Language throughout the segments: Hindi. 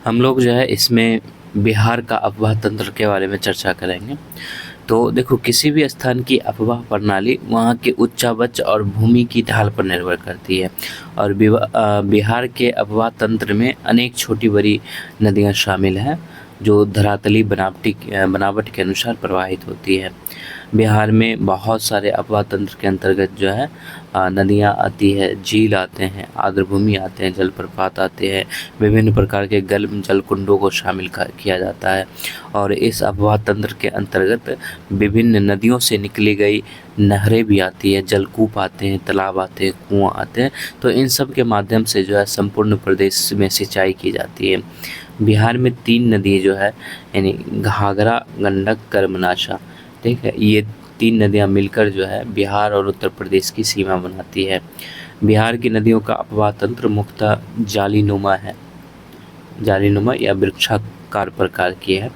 हम लोग जो है इसमें बिहार का अफवाह तंत्र के बारे में चर्चा करेंगे। तो देखो, किसी भी स्थान की अफवाह प्रणाली वहाँ के उच्चावच और भूमि की ढाल पर निर्भर करती है। और बिहार के अफवाह तंत्र में अनेक छोटी बड़ी नदियाँ शामिल हैं जो धरातली बनावट के अनुसार प्रवाहित होती है। बिहार में बहुत सारे अफवाह तंत्र के अंतर्गत जो है नदियाँ आती है, झील आते हैं, आर्द्रभूमि आते हैं, जलप्रपात आते हैं, विभिन्न प्रकार के जल कुंडों को शामिल किया जाता है। और इस अफवाह तंत्र के अंतर्गत विभिन्न नदियों से निकली गई नहरें भी आती है, जलकूप आते हैं, तालाब आते हैं, कुआं आते हैं। तो इन सब के माध्यम से जो है संपूर्ण प्रदेश में सिंचाई की जाती है। बिहार में 3 नदी जो है, यानी घाघरा, गंडक, कर्मनाशा, ठीक है, ये 3 नदियाँ मिलकर जो है बिहार और उत्तर प्रदेश की सीमा बनाती है। बिहार की नदियों का अपवाह तंत्र मुख्यतः जालीनुमा या वृक्षाकार प्रकार की है।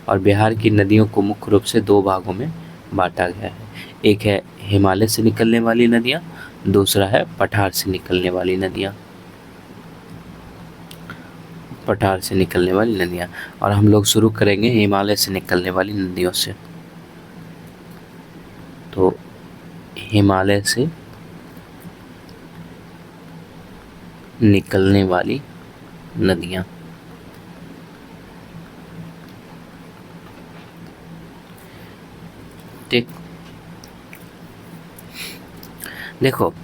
और बिहार की नदियों को मुख्य रूप से 2 भागों में बांटा गया है। एक है हिमालय से निकलने वाली नदियाँ, दूसरा है पठार से निकलने वाली नदियाँ। और हम लोग शुरू करेंगे हिमालय से निकलने वाली नदियों से। तो हिमालय से निकलने वाली नदियाँ, ठीक। देखो,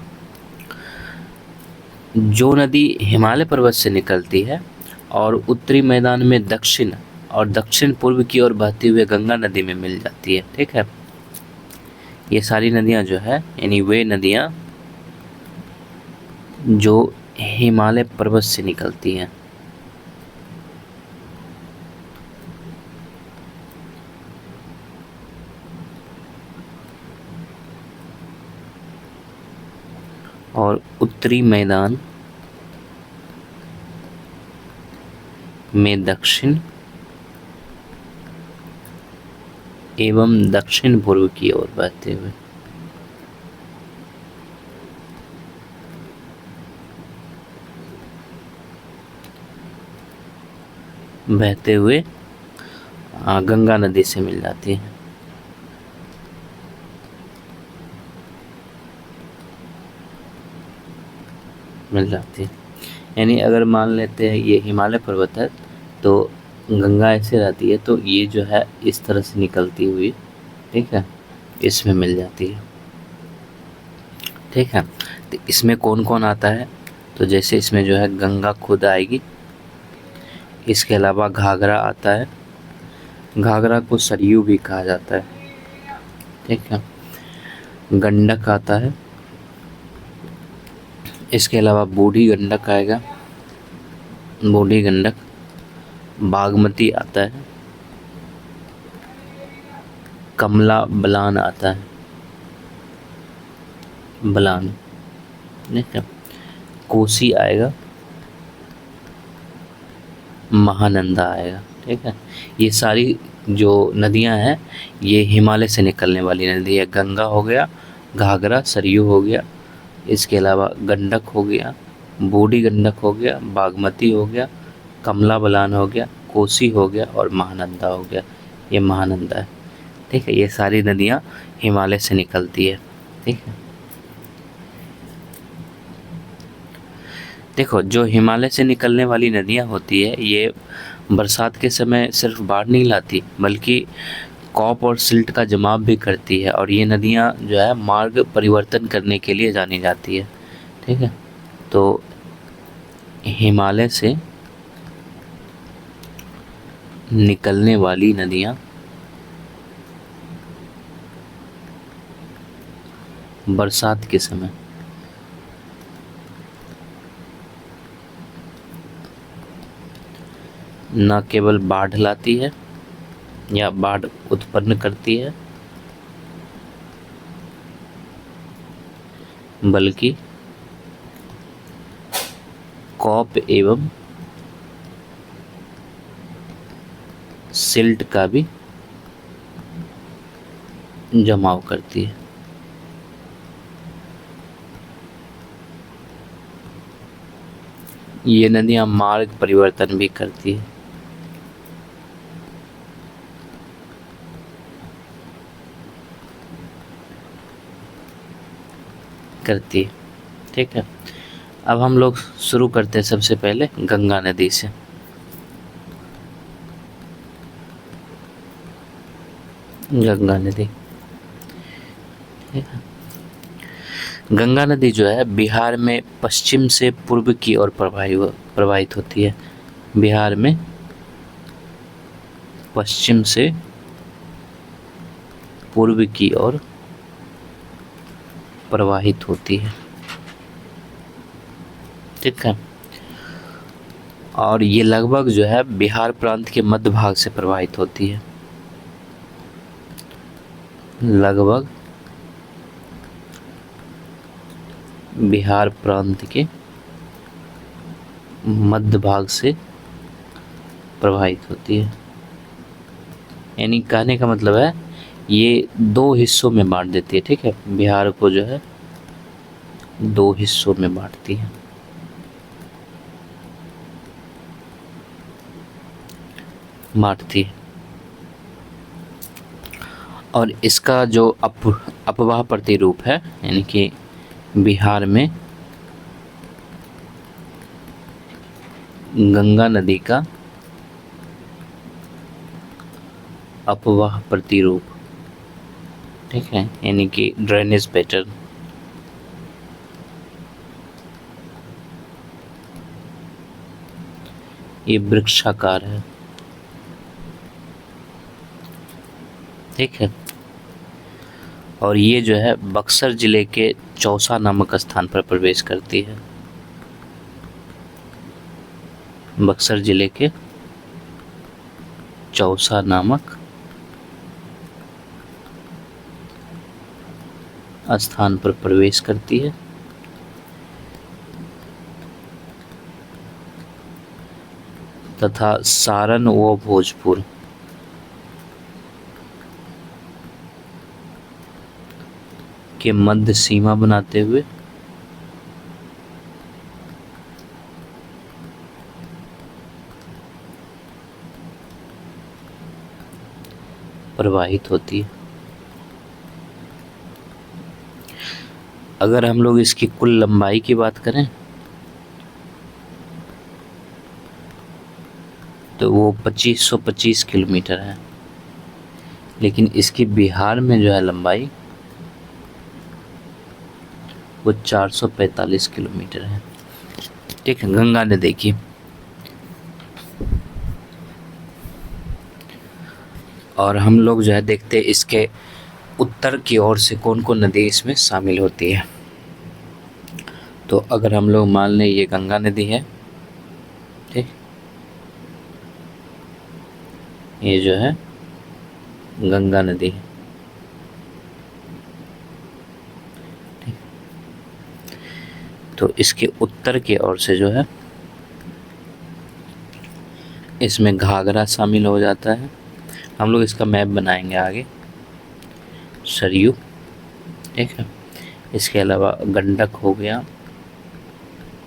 जो नदी हिमालय पर्वत से निकलती है और उत्तरी मैदान में दक्षिण और दक्षिण पूर्व की ओर बहती हुई गंगा नदी में मिल जाती है, ठीक है। ये सारी नदियाँ जो है, यानी वे नदियाँ जो हिमालय पर्वत से निकलती हैं। और उत्तरी मैदान में दक्षिण एवं दक्षिण पूर्व की ओर बहते हुए गंगा नदी से मिल जाती है। यानी अगर मान लेते हैं ये हिमालय पर्वत है तो गंगा ऐसे रहती है, तो ये जो है इस तरह से निकलती हुई, ठीक है, इसमें मिल जाती है, ठीक है। तो इसमें कौन कौन आता है? तो जैसे इसमें जो है गंगा खुद आएगी, इसके अलावा घाघरा आता है, घाघरा को सरयू भी कहा जाता है, ठीक है। गंडक आता है, इसके अलावा बूढ़ी गंडक आएगा, बूढ़ी गंडक। बागमती आता है, कमला बलान आता है, बलान, ठीक है। कोसी आएगा, महानंदा आएगा, ठीक है। ये सारी जो नदियां हैं ये हिमालय से निकलने वाली नदी है। गंगा हो गया, घाघरा, सरयू हो गया, इसके अलावा गंडक हो गया, बूढ़ी गंडक हो गया, बागमती हो गया, कमला बलान हो गया, कोसी हो गया और महानंदा हो गया। ये महानंदा है, ठीक है। ये सारी नदियाँ हिमालय से निकलती है, ठीक है। देखो, जो हिमालय से निकलने वाली नदियाँ होती है ये बरसात के समय सिर्फ बाढ़ नहीं लाती बल्कि कॉप और सिल्ट का जमाव भी करती है। और ये नदियाँ जो है मार्ग परिवर्तन करने के लिए जानी जाती है, ठीक है। तो हिमालय से निकलने वाली नदियाँ बरसात के समय न केवल बाढ़ लाती है या बाढ़ उत्पन्न करती है बल्कि कॉप एवं सिल्ट का भी जमाव करती है। ये नदियाँ मार्ग परिवर्तन भी करती है। करती है। ठीक है, अब हम लोग शुरू करते हैं सबसे पहले गंगा नदी से। गंगा नदी, गंगा नदी जो है बिहार में पश्चिम से पूर्व की ओर प्रवाहित होती है। बिहार में पश्चिम से पूर्व की ओर प्रवाहित होती है। ठीक है, और ये लगभग जो है बिहार प्रांत के मध्य भाग से प्रवाहित होती है। लगभग बिहार प्रांत के मध्य भाग से प्रवाहित होती है। यानी कहने का मतलब है ये 2 हिस्सों में बांट देती है। ठीक है, बिहार को जो है 2 हिस्सों में बांटती है। और इसका जो अपवाह प्रतिरूप है, यानी कि बिहार में गंगा नदी का अपवाह प्रतिरूप, ठीक है, यानी कि ड्रेनेज पैटर्न, ये वृक्षाकार है। ठीक है, और ये जो है बक्सर जिले के चौसा नामक स्थान पर प्रवेश करती है। बक्सर जिले के चौसा नामक स्थान पर प्रवेश करती है तथा सारण व भोजपुर के मध्य सीमा बनाते हुए प्रवाहित होती है। अगर हम लोग इसकी कुल लंबाई की बात करें तो वो 2525 किलोमीटर है, लेकिन इसकी बिहार में जो है लंबाई वो 445 किलोमीटर है। ठीक है, गंगा ने देखी। और हम लोग जो है देखते हैं इसके उत्तर की ओर से कौन कौन नदी इसमें शामिल होती है। तो अगर हम लोग मान लें ये गंगा नदी है, ठीक, ये जो है गंगा नदी है। तो इसके उत्तर की ओर से जो है इसमें घाघरा शामिल हो जाता है। हम लोग इसका मैप बनाएंगे आगे। सरयू, ठीक है, इसके अलावा गंडक हो गया,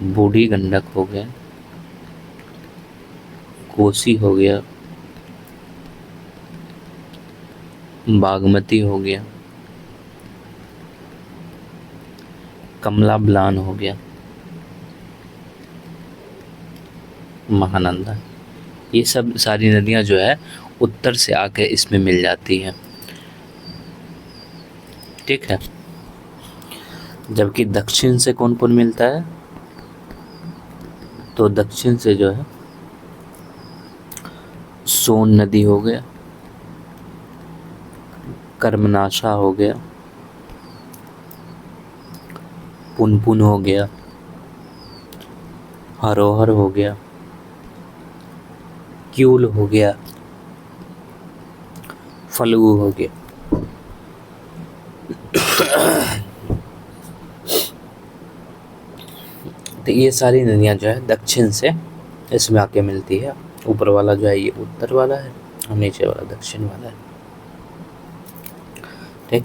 बूढ़ी गंडक हो गया, कोसी हो गया, बागमती हो गया, कमला बलान हो गया, महानंदा, ये सब सारी नदियां जो है उत्तर से आके इसमें मिल जाती है। ठीक है, जबकि दक्षिण से कौन कौन मिलता है, तो दक्षिण से जो है सोन नदी हो गया, कर्मनाशा हो गया, पुनपुन हो गया, हरोहर हो गया, क्यूल हो गया, फल्गु हो गया। तो ये सारी नदियां जो है दक्षिण से इसमें आके मिलती है। ऊपर वाला जो है ये उत्तर वाला है और नीचे वाला दक्षिण वाला है। ठीक,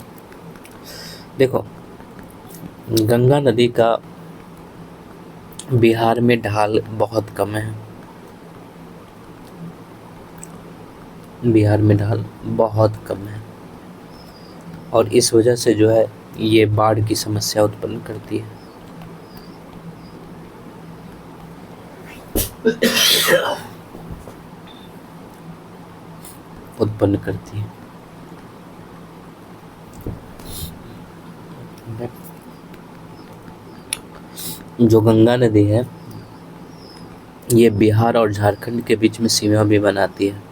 देखो गंगा नदी का बिहार में ढाल बहुत कम है। बिहार में ढाल बहुत कम है और इस वजह से जो है ये बाढ़ की समस्या उत्पन्न करती है। उत्पन्न करती है। जो गंगा नदी है ये बिहार और झारखंड के बीच में सीमा भी बनाती है।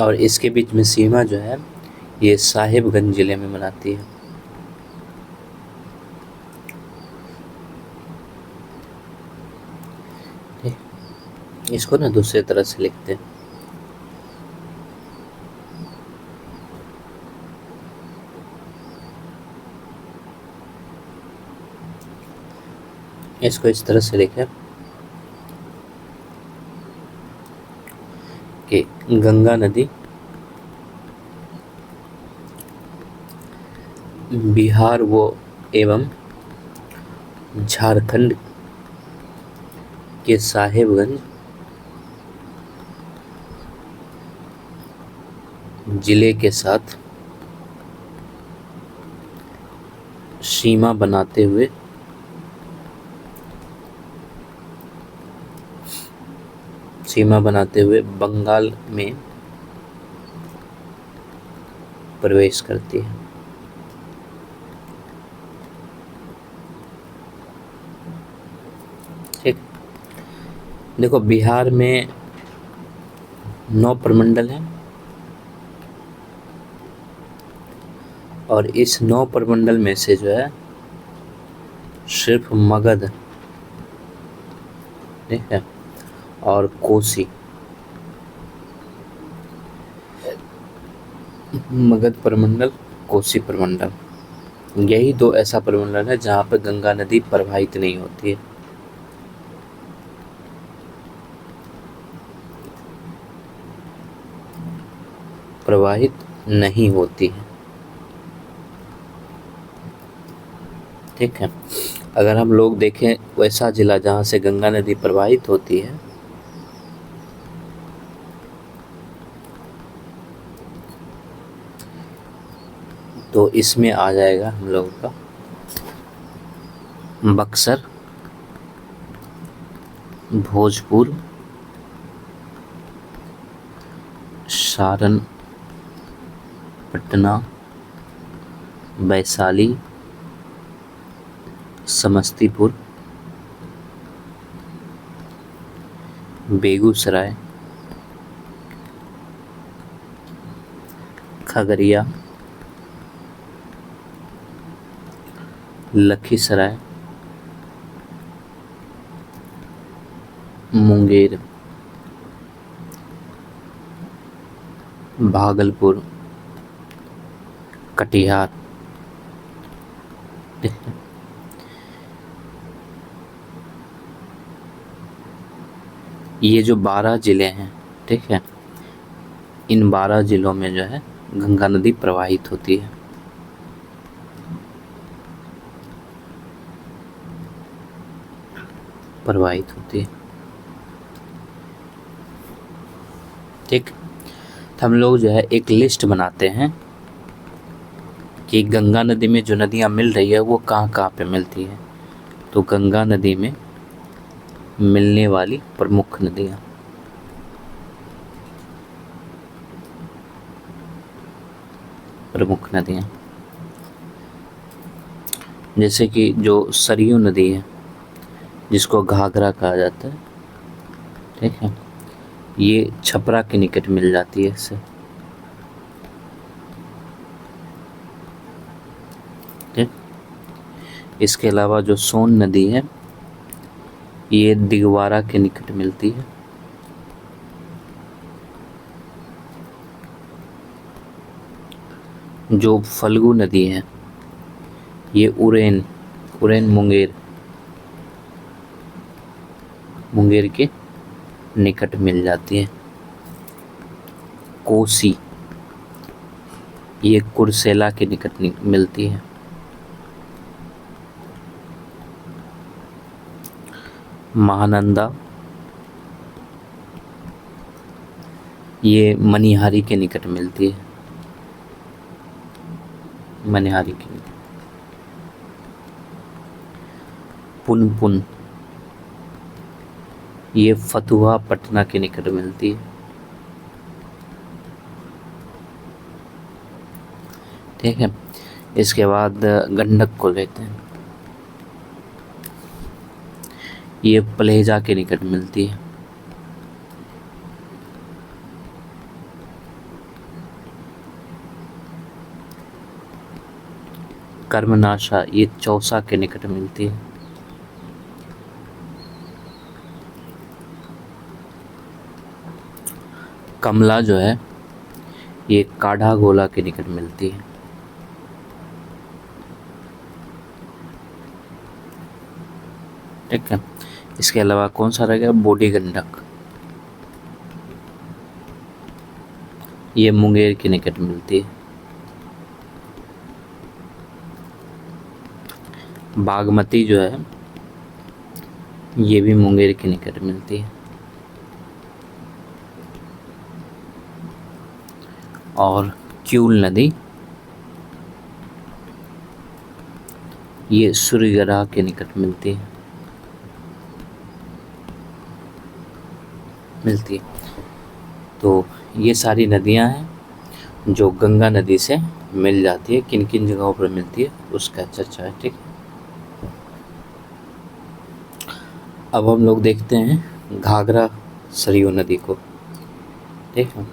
और इसके बीच में सीमा जो है ये साहिबगंज जिले में बनाती है। इसको ना दूसरे तरह से लिखते हैं। इसको इस तरह से लिखें कि गंगा नदी बिहार व एवं झारखंड के साहेबगंज जिले के साथ सीमा बनाते हुए बंगाल में प्रवेश करती है। ठीक, देखो बिहार में 9 प्रमंडल हैं और इस 9 प्रमंडल में से जो है सिर्फ मगध, ठीक है, और कोसी, मगध प्रमंडल, कोसी प्रमंडल, यही 2 ऐसा प्रमंडल है जहाँ पर गंगा नदी प्रवाहित नहीं होती है। प्रवाहित नहीं होती है। ठीक है, अगर हम लोग देखें वैसा जिला जहाँ से गंगा नदी प्रवाहित होती है तो इसमें आ जाएगा हम लोगों का बक्सर, भोजपुर, सारण, पटना, वैशाली, समस्तीपुर, बेगूसराय, खगड़िया, लखीसराय, मुंगेर, भागलपुर, कटिहार। ये जो 12 जिले हैं, ठीक है, इन 12 जिलों में जो है गंगा नदी प्रवाहित होती है। ठीक, तो हम लोग जो है एक लिस्ट बनाते हैं कि गंगा नदी में जो नदियाँ मिल रही है वो कहाँ कहाँ पे मिलती है। तो गंगा नदी में मिलने वाली प्रमुख नदियाँ, जैसे कि जो सरयू नदी है जिसको घाघरा कहा जाता है, ठीक है, ये छपरा के निकट मिल जाती है इससे। ठीक, इसके अलावा जो सोन नदी है ये दिगवारा के निकट मिलती है। जो फल्गु नदी है ये उरेन मुंगेर के निकट मिल जाती है। कोसी ये कुर्सेला के निकट मिलती है। महानंदा, ये मनिहारी के निकट मिलती है, मनिहारी के निकट। पुनपुन, ये फतुहा पटना के निकट मिलती है। ठीक है, इसके बाद गंडक को लेते हैं, ये पलेजा के निकट मिलती है। कर्मनाशा, ये चौसा के निकट मिलती है। कमला जो है ये काढ़ा गोला के निकट मिलती है। ठीक है, इसके अलावा कौन सा रह गया, बूढ़ी गंडक, ये मुंगेर के निकट मिलती है। बागमती जो है ये भी मुंगेर के निकट मिलती है। और क्यूल नदी, ये सूर्यगढ़ा के निकट मिलती है। तो ये सारी नदियां हैं जो गंगा नदी से मिल जाती है। किन किन जगहों पर मिलती है उसका चर्चा है। ठीक है, अब हम लोग देखते हैं घाघरा सरयू नदी को। ठीक है,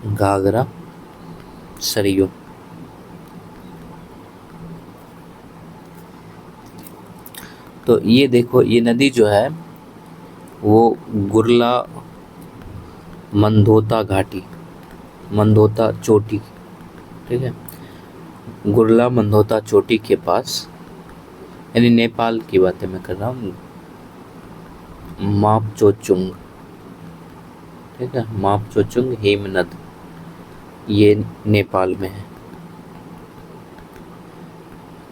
घाघरा सरयू, तो ये देखो, ये नदी जो है वो गुरला मंदोता घाटी, मंदोता चोटी, ठीक है, गुरला मंदोता चोटी के पास, यानी नेपाल की बातें मैं कर रहा हूँ, मापचोचुंग, ठीक है, मापचोचुंग हेमनद, ये नेपाल में है,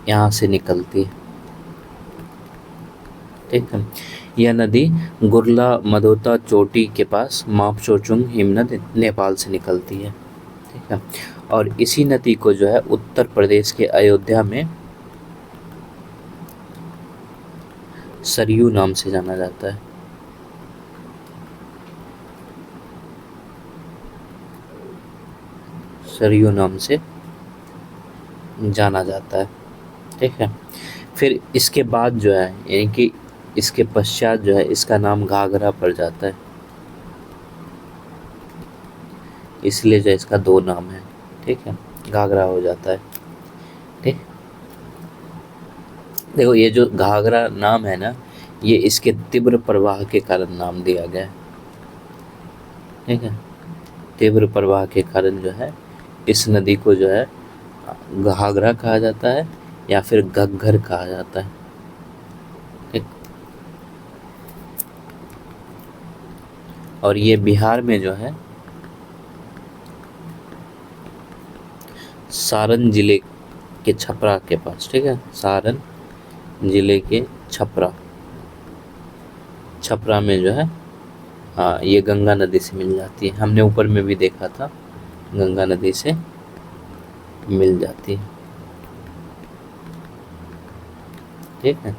यहाँ से निकलती है। ठीक है, यह नदी गुरला मदोता चोटी के पास मापचोचुंग हिमनद नेपाल से निकलती है। ठीक है, और इसी नदी को जो है उत्तर प्रदेश के अयोध्या में सरयू नाम से जाना जाता है। सरयू नाम से जाना जाता है। ठीक है, फिर इसके बाद जो है, यानी कि इसके पश्चात जो है इसका नाम घाघरा पड़ जाता है, इसलिए जो इसका दो नाम है। ठीक है, घाघरा हो जाता है। ठीक, देखो ये जो घाघरा नाम है ना, ये इसके तीव्र प्रवाह के कारण नाम दिया गया है। ठीक है, तीव्र प्रवाह के कारण जो है इस नदी को जो है घाघरा कहा जाता है या फिर घग्घर कहा जाता है। ठीक, और ये बिहार में जो है सारण जिले के छपरा के पास, ठीक है, सारण जिले के छपरा में जो है, हाँ, ये गंगा नदी से मिल जाती है। हमने ऊपर में भी देखा था, गंगा नदी से मिल जाती है। ठीक है,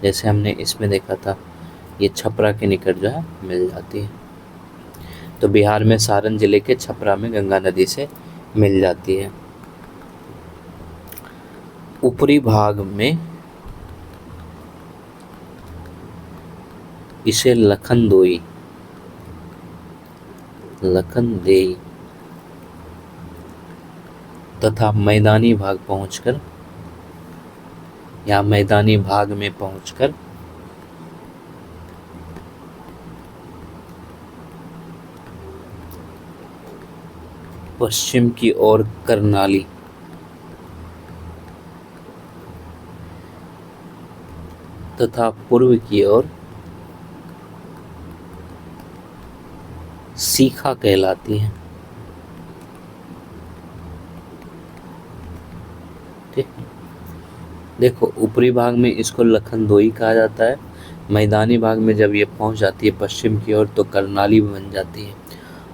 जैसे हमने इसमें देखा था, ये छपरा के निकट जो है मिल जाती है। तो बिहार में सारण जिले के छपरा में गंगा नदी से मिल जाती है। ऊपरी भाग में इसे लखनदेई तथा मैदानी भाग पहुंचकर या मैदानी भाग में पहुंचकर पश्चिम की ओर करनाली तथा पूर्व की ओर सीखा कहलाती है। ठीक, देखो ऊपरी भाग में इसको लखनदोई कहा जाता है, मैदानी भाग में जब ये पहुंच जाती है पश्चिम की ओर तो करनाली बन जाती है,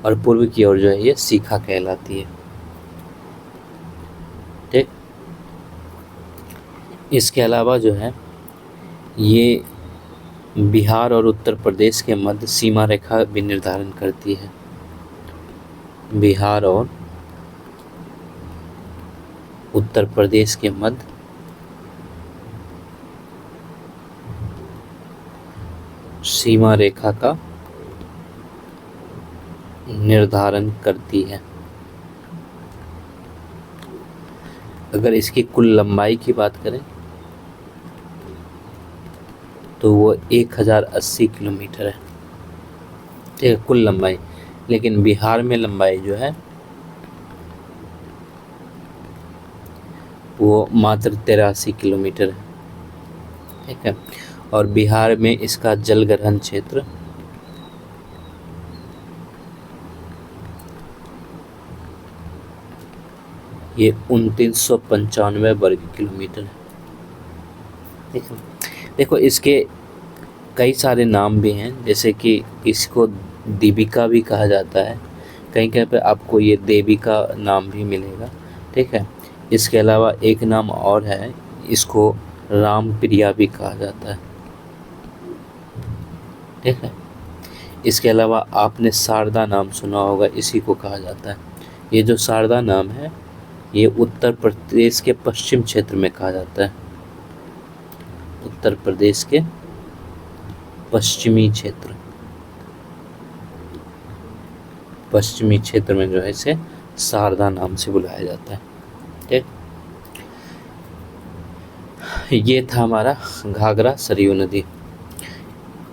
और पूर्व की ओर जो है ये सीखा कहलाती है। ठीक, इसके अलावा जो है ये बिहार और उत्तर प्रदेश के मध्य सीमा रेखा भी निर्धारण करती है। बिहार और उत्तर प्रदेश के मध्य सीमा रेखा का निर्धारण करती है। अगर इसकी कुल लंबाई की बात करें तो वो 1080 किलोमीटर है। ठीक है, कुल लंबाई, लेकिन बिहार में लंबाई जो है वो मात्र 83 किलोमीटर है। ठीक है, और बिहार में इसका जलग्रहण क्षेत्र ये 2995 वर्ग किलोमीटर है। ठीक है, देखो इसके कई सारे नाम भी हैं, जैसे कि इसको दीपिका भी कहा जाता है, कहीं कहीं पे आपको ये देविका नाम भी मिलेगा। ठीक है, इसके अलावा एक नाम और है, इसको राम प्रिया भी कहा जाता है। ठीक है, इसके अलावा आपने शारदा नाम सुना होगा, इसी को कहा जाता है। ये जो शारदा नाम है ये उत्तर प्रदेश के पश्चिम क्षेत्र में कहा जाता है। उत्तर प्रदेश के पश्चिमी क्षेत्र में जो है इसे शारदा नाम से बुलाया जाता है। ठीक, ये था हमारा घाघरा सरयू नदी।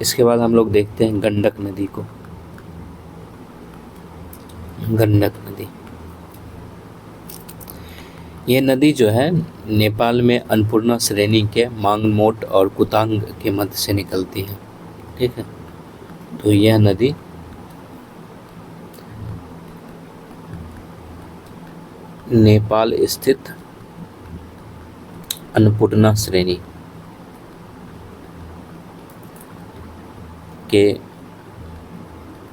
इसके बाद हम लोग देखते हैं गंडक नदी को। गंडक नदी, ये नदी जो है नेपाल में अन्नपूर्णा श्रेणी के मांगमोट और कुतांग के मध्य से निकलती है। ठीक है, तो यह नदी नेपाल स्थित अन्नपूर्णा श्रेणी के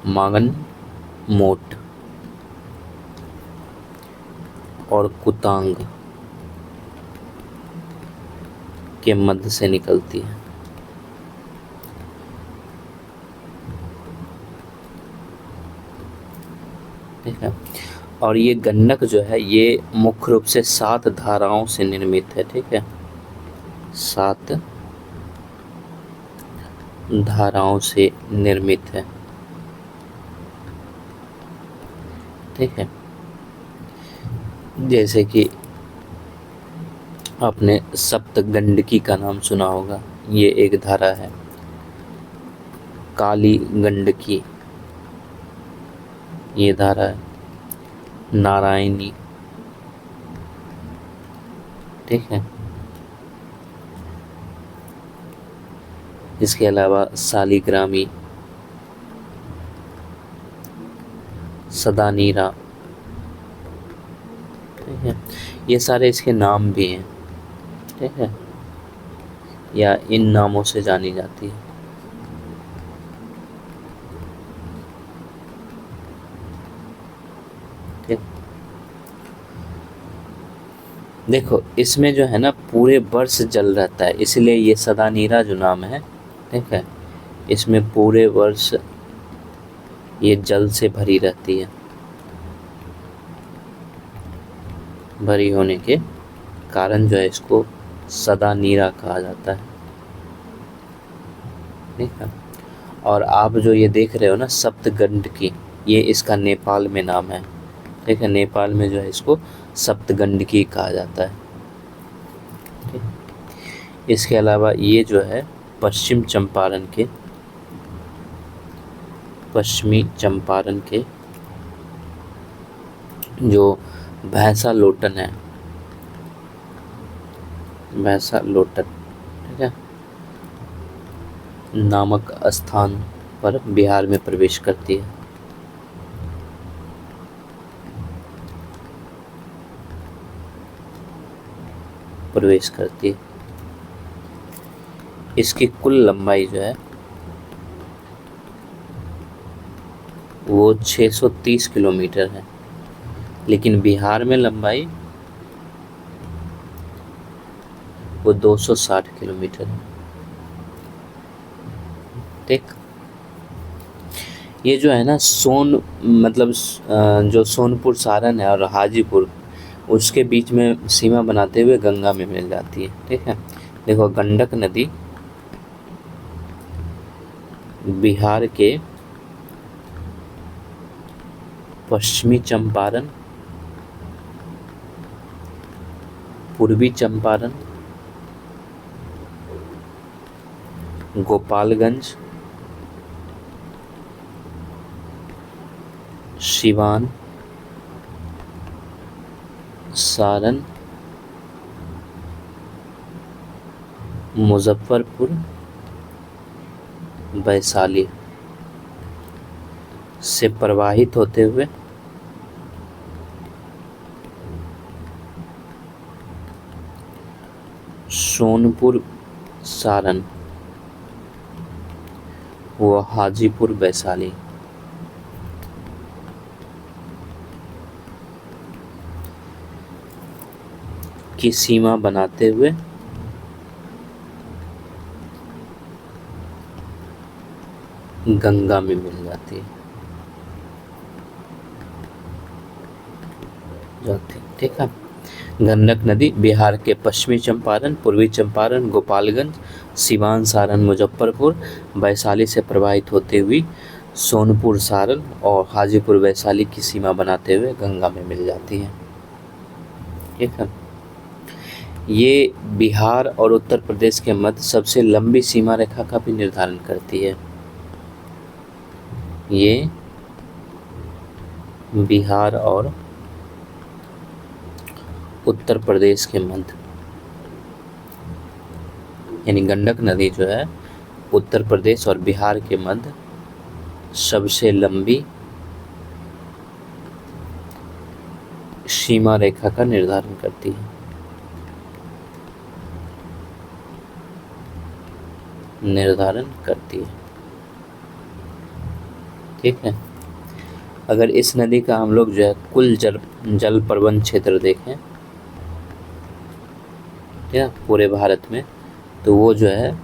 मांगनमोट और कुतांग के मध्य से निकलती है। ठीक है, और ये गंडक जो है ये मुख्य रूप से 7 धाराओं से निर्मित है। ठीक है, 7 धाराओं से निर्मित है। ठीक है, जैसे कि आपने सप्तगंडकी का नाम सुना होगा, ये एक धारा है। काली गंडकी ये धारा है। नारायणी, ठीक है, इसके अलावा सालिग्रामी, सदानीरा। ठीक है, ये सारे इसके नाम भी हैं। ठीक है, या इन नामों से जानी जाती है। ठीक, देखो इसमें जो है ना पूरे वर्ष जल रहता है, इसलिए ये सदानीरा जो नाम है, ठीक है, इसमें पूरे वर्ष ये जल से भरी रहती है। भरी होने के कारण जो है इसको सदानीरा कहा जाता है। ठीक है, और आप जो ये देख रहे हो ना सप्तगंडकी, ये इसका नेपाल में नाम है। ठीक है, नेपाल में जो है इसको सप्तगंडकी कहा जाता है। ठीक, इसके अलावा ये जो है पश्चिमी चंपारण के जो भैंसा लोटन है, भैंसा लोटन, ठीक है, नामक स्थान पर बिहार में प्रवेश करती है। प्रवेश करती है। इसकी कुल लंबाई जो है वो 630 किलोमीटर है, लेकिन बिहार में लंबाई वो 260 किलोमीटर है। ठीक, ये जो है ना मतलब जो सोनपुर सारण है और हाजीपुर, उसके बीच में सीमा बनाते हुए गंगा में मिल जाती है। ठीक है, देखो गंडक नदी बिहार के पश्चिमी चंपारण, पूर्वी चंपारण, गोपालगंज, सिवान, सारण, मुजफ्फरपुर, वैशाली से प्रवाहित होते हुए सोनपुर सारण व हाजीपुर वैशाली की सीमा बनाते हुए गंगा में मिल जाती है। ठीक है, गंडक नदी बिहार के पश्चिमी चंपारण, पूर्वी चंपारण, गोपालगंज, सिवान, सारण, मुजफ्फरपुर, वैशाली से प्रवाहित होते हुई सोनपुर सारण और हाजीपुर वैशाली की सीमा बनाते हुए गंगा में मिल जाती है। ठीक है, ये बिहार और उत्तर प्रदेश के मध्य सबसे लंबी सीमा रेखा का भी निर्धारण करती है। ये बिहार और उत्तर प्रदेश के मध्य, यानी गंडक नदी जो है उत्तर प्रदेश और बिहार के मध्य सबसे लंबी सीमा रेखा का निर्धारण करती है। ठीक है, अगर इस नदी का हम लोग जो है कुल जल प्रबंध क्षेत्र देखें या पूरे भारत में, तो वो जो है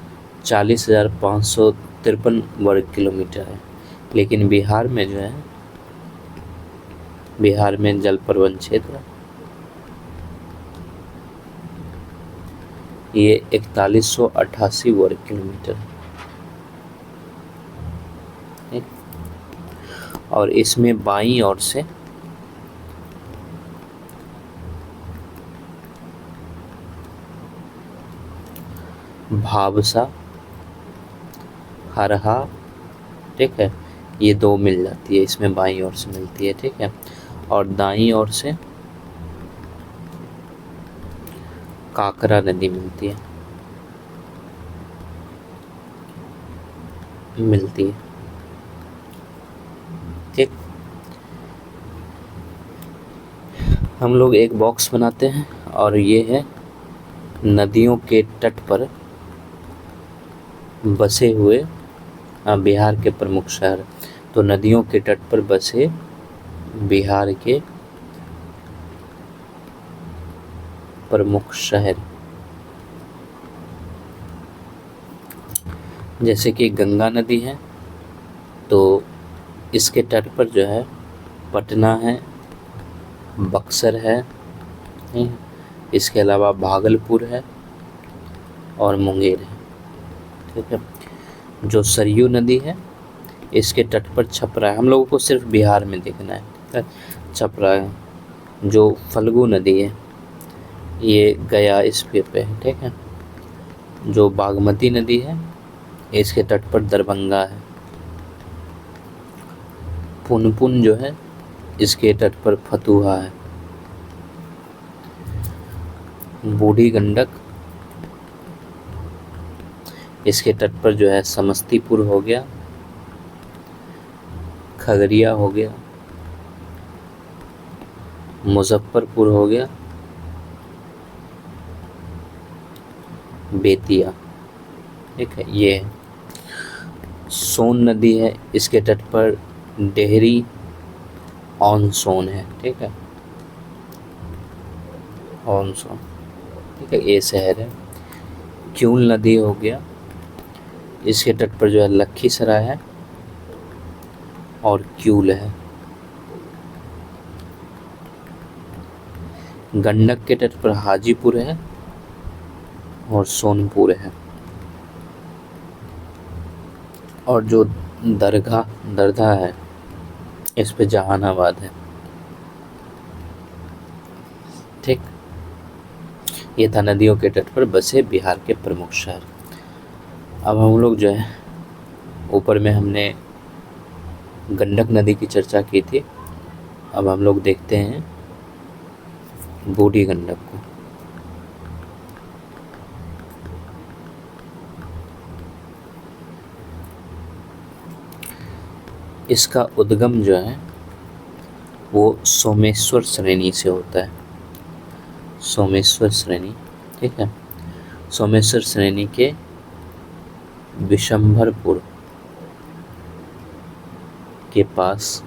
40,553 वर्ग किलोमीटर है, लेकिन बिहार में जो है बिहार में जल प्रबंध क्षेत्र ये 4188 वर्ग किलोमीटर है। और इसमें बाईं ओर से भावसा, हरहा, ठीक है, ये दो मिल जाती है, इसमें बाईं ओर से मिलती है। ठीक है, और दाईं ओर से काकरा नदी मिलती है। ठीक, हम लोग एक बॉक्स बनाते हैं और ये है नदियों के तट पर बसे हुए बिहार के प्रमुख शहर। तो नदियों के तट पर बसे बिहार के प्रमुख शहर, जैसे कि गंगा नदी है तो इसके तट पर जो है पटना है, बक्सर है, इसके अलावा भागलपुर है और मुंगेर है। ठीक है, जो सरयू नदी है इसके तट पर छपरा है, हम लोगों को सिर्फ बिहार में देखना है। ठीक है, छपरा है। जो फल्गु नदी है ये गया इस पे है। ठीक है, जो बागमती नदी है इसके तट पर दरभंगा है। पुनपुन जो है इसके तट पर फतुहा है। बूढ़ी गंडक इसके तट पर जो है समस्तीपुर हो गया, खगड़िया हो गया, मुजफ्फरपुर हो गया, बेतिया। ठीक है। ये है सोन नदी है, इसके तट पर डेहरी ऑन सोन है। ठीक है, ऑन सोन। ठीक है, ये शहर है। क्यूल नदी हो गया, इसके तट पर जो है लखीसराय है और क्यूल है। गंडक के तट पर हाजीपुर है और सोनपुर है। और जो दरधा है, इस पे जहानाबाद है। ठीक, ये था नदियों के तट पर बसे बिहार के प्रमुख शहर। अब हम लोग जो है ऊपर में हमने गंडक नदी की चर्चा की थी, अब हम लोग देखते हैं बूढ़ी गंडक को। इसका उद्गम जो है वो सोमेश्वर श्रेणी से होता है। सोमेश्वर श्रेणी, ठीक है, सोमेश्वर श्रेणी के विशंभरपुर के पास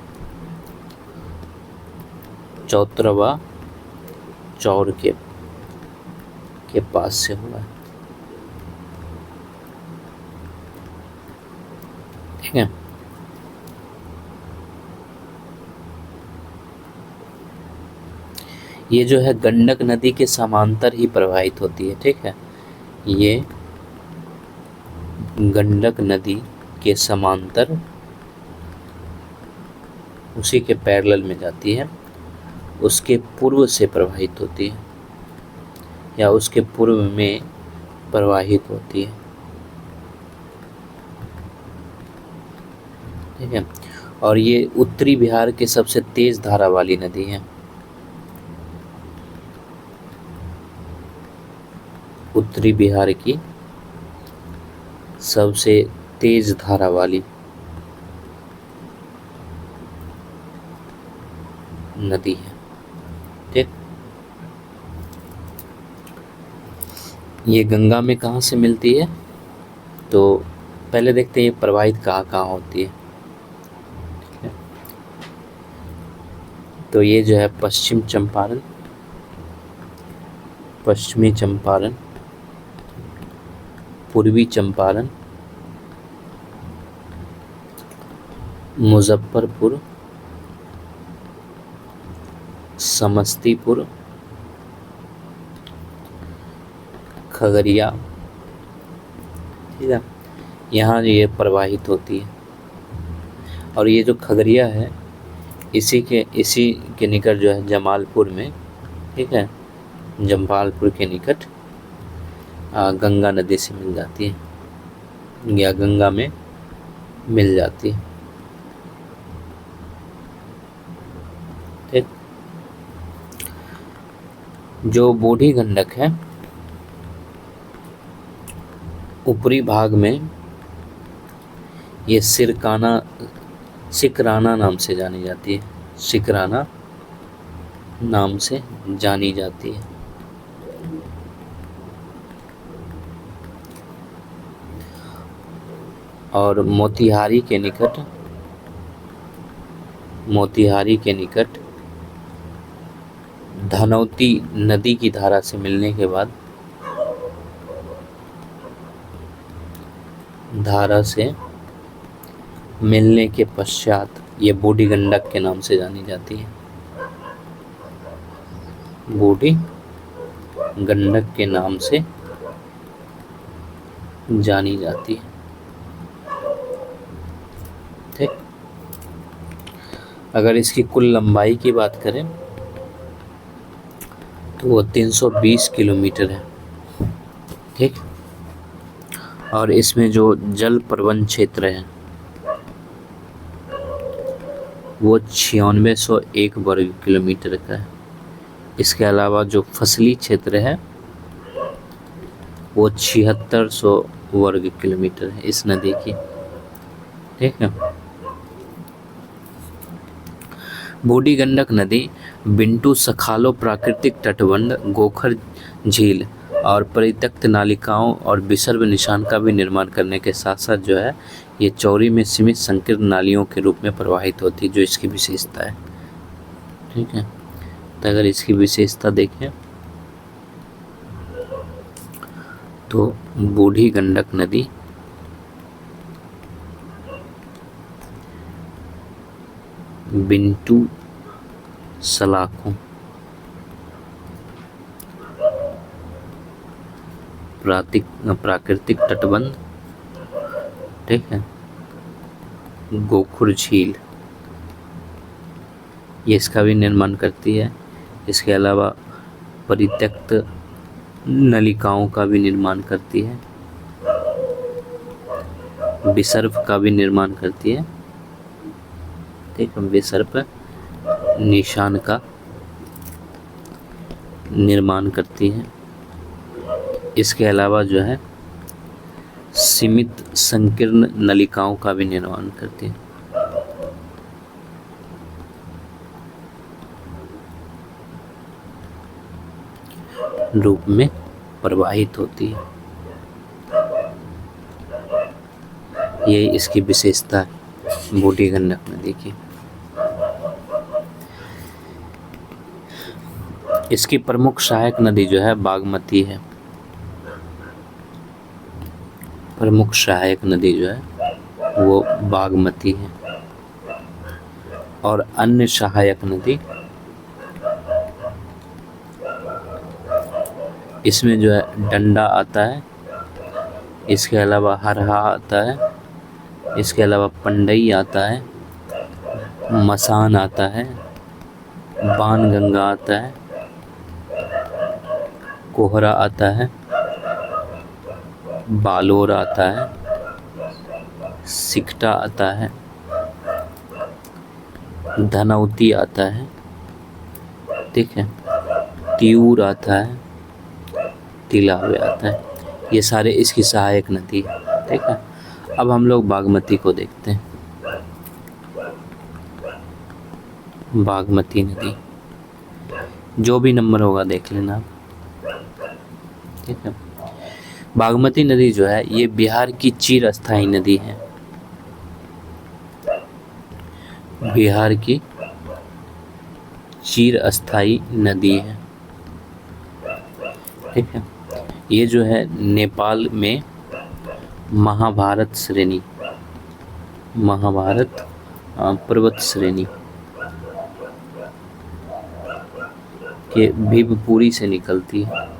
चौतरवा चौर के पास से हुआ है। ठीक है, ये जो है गंडक नदी के समांतर ही प्रवाहित होती है। ठीक है, ये गंडक नदी के समांतर उसी के पैरेलल में जाती है, उसके पूर्व से प्रवाहित होती है या उसके पूर्व में प्रवाहित होती है। ठीक है, और ये उत्तरी बिहार के सबसे तेज धारा वाली नदी है। उत्तरी बिहार की सबसे तेज धारा वाली नदी है। ठीक, ये गंगा में कहाँ से मिलती है, तो पहले देखते हैं ये प्रवाहित कहाँ कहाँ होती है। ठीक है, तो ये जो है पश्चिमी चंपारण, पूर्वी चंपारण, मुजफ्फरपुर, समस्तीपुर, खगड़िया, ठीक है, यहाँ ये प्रवाहित होती है। और ये जो खगड़िया है, इसी के निकट जो है जमालपुर में, ठीक है, जमालपुर के निकट गंगा नदी से मिल जाती है या गंगा में मिल जाती है। ठीक, जो बूढ़ी गंडक है ऊपरी भाग में ये सिकराना नाम से जानी जाती है। सिकराना नाम से जानी जाती है। और मोतिहारी के निकट धनौती नदी की धारा से मिलने के बाद ये बूढ़ी गंडक के नाम से जानी जाती है। बूढ़ी गंडक के नाम से जानी जाती है। ठीक, अगर इसकी कुल लंबाई की बात करें तो वो 320 किलोमीटर है। ठीक, और इसमें जो जल प्रबंध क्षेत्र है वो 9601 वर्ग किलोमीटर का है। इसके अलावा जो फसली क्षेत्र है वो 7600 वर्ग किलोमीटर है इस नदी की। ठीक है, बूढ़ी गंडक नदी बिंटू सखालो प्राकृतिक तटबंध, गोखर झील और परित्यक्त नालिकाओं और विसर्ग निशान का भी निर्माण करने के साथ साथ जो है ये चौड़ी में सीमित संकीर्ण नालियों के रूप में प्रवाहित होती है, जो इसकी विशेषता है। ठीक है, तो अगर इसकी विशेषता देखें तो बूढ़ी गंडक नदी बिंटू सलाखों प्राकृतिक तटबंध, ठीक है, गोखुर झील, ये इसका भी निर्माण करती है। इसके अलावा परित्यक्त नलिकाओं का भी निर्माण करती है, विसर्प का भी निर्माण करती है, ठीक है, विसर्प निशान का निर्माण करती है। इसके अलावा जो है सीमित संकीर्ण नलिकाओं का भी निर्माण करती है। रूप में प्रवाहित होती है, यही इसकी विशेषता है बूढ़ी गंडक नदी की। इसकी प्रमुख सहायक नदी जो है बागमती है। प्रमुख सहायक नदी जो है वो बागमती है, और अन्य सहायक नदी इसमें जो है डंडा आता है, इसके अलावा हरहा आता है, इसके अलावा पंडई आता है, मसान आता है, बाणगंगा आता है, कोहरा आता है, बालोर आता है, सिकटा आता है, धनौती आता है, ठीक है, तिऊर आता है, तिलावे आता है। ये सारे इसकी सहायक नदी है, ठीक है। अब हम लोग बागमती को देखते हैं। बागमती नदी, जो भी नंबर होगा देख लेना आप, ठीक है। बागमती नदी जो है ये बिहार की चिरस्थायी नदी है। बिहार की चिरस्थायी नदी है, ठीक है। ये जो है नेपाल में महाभारत श्रेणी, महाभारत पर्वत श्रेणी के भीमपुरी से निकलती है।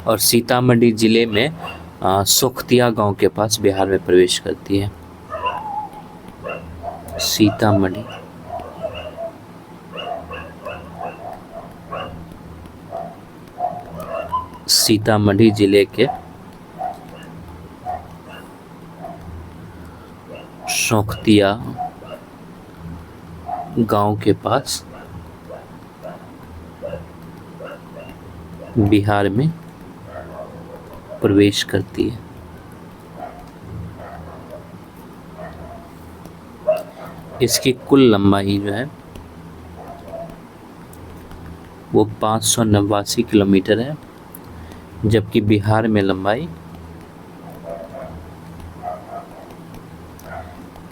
और सीतामढ़ी जिले में सोखतिया गांव के पास बिहार में प्रवेश करती है। सीतामढ़ी, सीतामढ़ी जिले के सोखतिया गांव के पास बिहार में प्रवेश करती है। इसकी कुल लंबाई जो है वो 589 किलोमीटर है, जबकि बिहार में लंबाई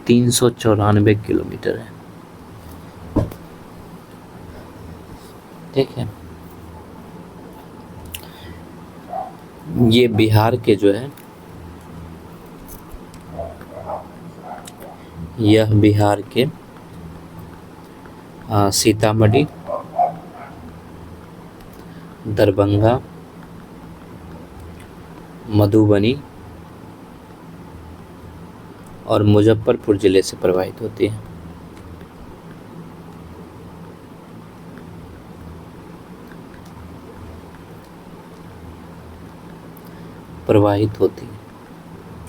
394 किलोमीटर है, ठीक है। ये बिहार के जो है, यह बिहार के सीतामढ़ी, दरभंगा, मधुबनी और मुजफ्फरपुर जिले से प्रवाहित होती है।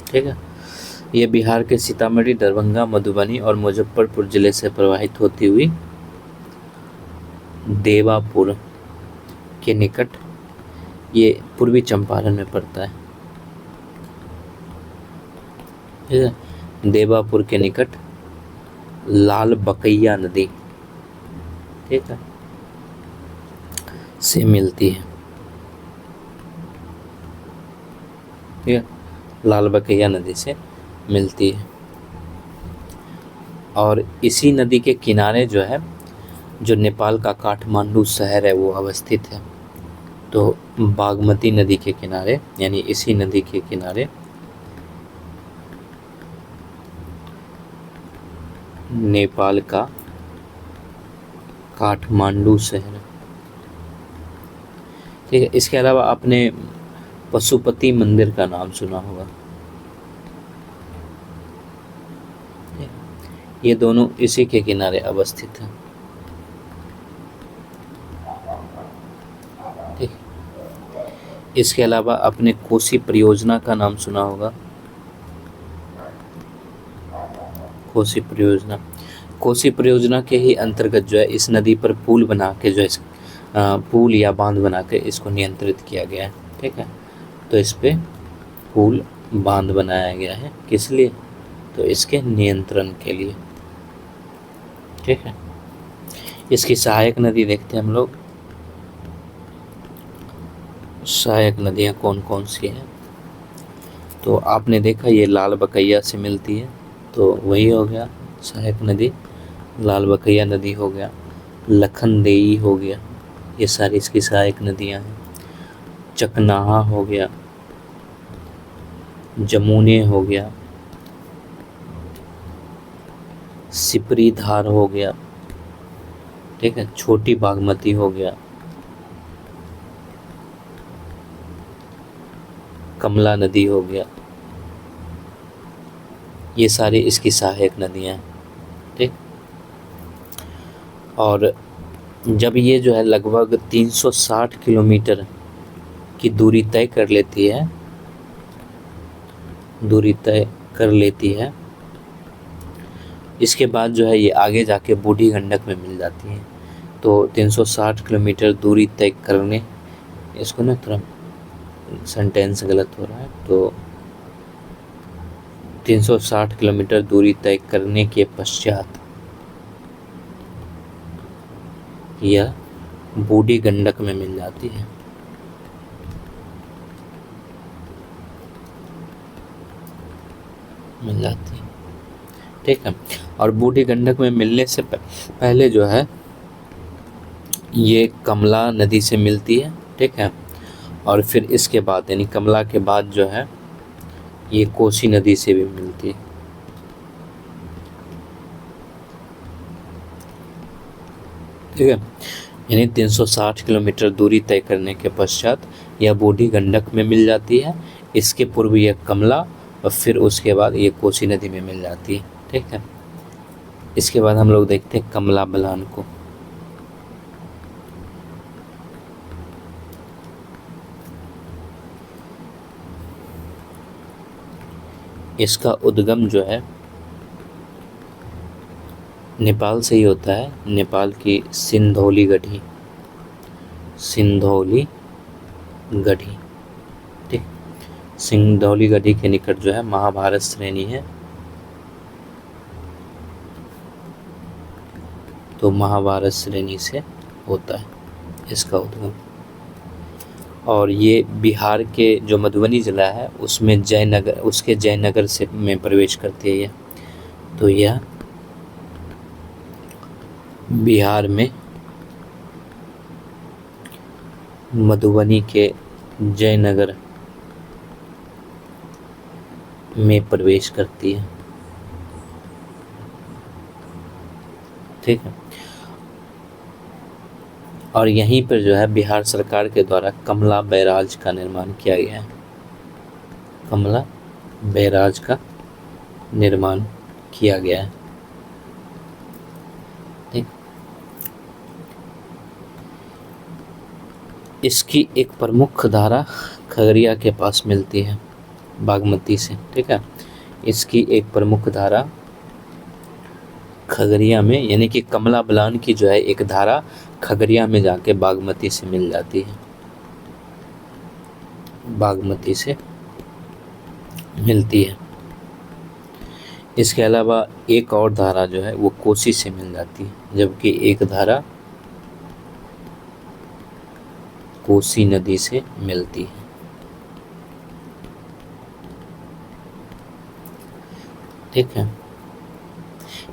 ठीक है। ये बिहार के सीतामढ़ी, दरभंगा, मधुबनी और मुजफ्फरपुर जिले से प्रवाहित होती हुई देवापुर के निकट, ये पूर्वी चंपारण में पड़ता है, ठीक है। देवापुर के निकट लाल बकैया नदी, ठीक है, से मिलती है। ठीक है, लाल बकैया नदी से मिलती है। और इसी नदी के किनारे जो है, जो नेपाल का काठमांडू शहर है वो अवस्थित है। तो बागमती नदी के किनारे, यानी इसी नदी के किनारे नेपाल का काठमांडू शहर, ठीक है। इसके अलावा आपने पशुपति मंदिर का नाम सुना होगा, ये दोनों इसी के किनारे अवस्थित हैं। ठीक, इसके अलावा आपने कोसी परियोजना का नाम सुना होगा। कोसी परियोजना, कोसी परियोजना के ही अंतर्गत जो है इस नदी पर पुल बना के जो है पुल या बांध बना के इसको नियंत्रित किया गया है। ठीक है, तो इस पे पुल बांध बनाया गया है, किस लिए? तो इसके नियंत्रण के लिए। ठीक है, इसकी सहायक नदी देखते हैं हम लोग। सहायक नदियाँ कौन कौन सी हैं? तो आपने देखा ये लाल बकैया से मिलती है, तो वही हो गया सहायक नदी, लाल बकैया नदी हो गया, लखनदेई हो गया, ये सारी इसकी सहायक नदियाँ हैं। चकनाहा हो गया, जमुने हो गया, सिपरी धार हो गया, ठीक है, छोटी बागमती हो गया, कमला नदी हो गया, ये सारी इसकी सहायक नदियाँ हैं। ठीक, और जब ये जो है लगभग 360 किलोमीटर की दूरी तय कर लेती है, इसके बाद जो है ये आगे जाके बूढ़ी गंडक में मिल जाती है। तो 360 किलोमीटर दूरी तय करने, इसको ना थोड़ा सेंटेंस गलत हो रहा है, तो 360 किलोमीटर दूरी तय करने के पश्चात यह बूढ़ी गंडक में मिल जाती है। ठीक है, और बूढ़ी गंडक में मिलने से पहले जो है ये कमला नदी से मिलती है। ठीक है, और फिर इसके बाद यानी कमला के बाद जो है ये कोसी नदी से भी मिलती है। ठीक है, यानी 360 किलोमीटर दूरी तय करने के पश्चात यह बूढ़ी गंडक में मिल जाती है, इसके पूर्व यह कमला, और फिर उसके बाद ये कोसी नदी में मिल जाती है। ठीक है, इसके बाद हम लोग देखते हैं कमला बलान को। इसका उद्गम जो है नेपाल से ही होता है, नेपाल की सिंधौली गढ़ी, ठीक, सिंधौली गढ़ी के निकट जो है महाभारत श्रेणी है, तो महाभारत श्रेणी से होता है इसका उद्गम। और ये बिहार के जो मधुबनी जिला है उसमें जयनगर, उसके जयनगर से में प्रवेश करती है यह। तो यह बिहार में मधुबनी के जयनगर में प्रवेश करती है। ठीक है, और यहीं पर जो है बिहार सरकार के द्वारा कमला बैराज का निर्माण किया गया है। कमला बैराज का निर्माण किया गया है। ठीक, इसकी एक प्रमुख धारा खगड़िया के पास मिलती है बागमती से। ठीक है, इसकी एक प्रमुख धारा खगड़िया में, यानी कि कमला बलान की जो है एक धारा खगड़िया में जाके बागमती से मिल जाती है, बागमती से मिलती है। इसके अलावा एक और धारा जो है वो कोसी से मिल जाती है, जबकि एक धारा कोसी नदी से मिलती है। ठीक है।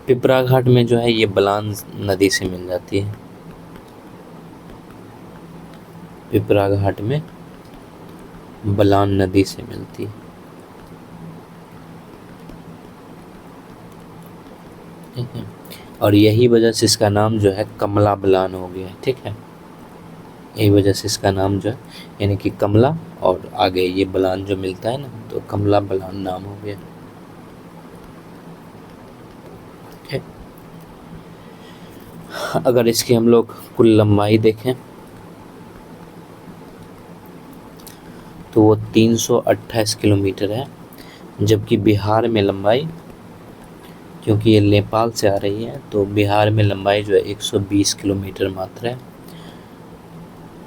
पिपरा घाट में जो है ये बलान नदी से मिल जाती है। पिपरा घाट में बलान नदी से मिलती है। ठीक है। और यही वजह से इसका नाम जो है कमला बलान हो गया है। ठीक है, यही वजह से इसका नाम जो है यानी कि कमला और आगे ये बलान जो मिलता है ना, तो कमला बलान नाम हो गया। ठीक। अगर इसकी हम लोग कुल लंबाई देखें तो वो 328 किलोमीटर है, जबकि बिहार में लंबाई, क्योंकि ये नेपाल से आ रही है तो बिहार में लंबाई जो है 120 किलोमीटर मात्र है।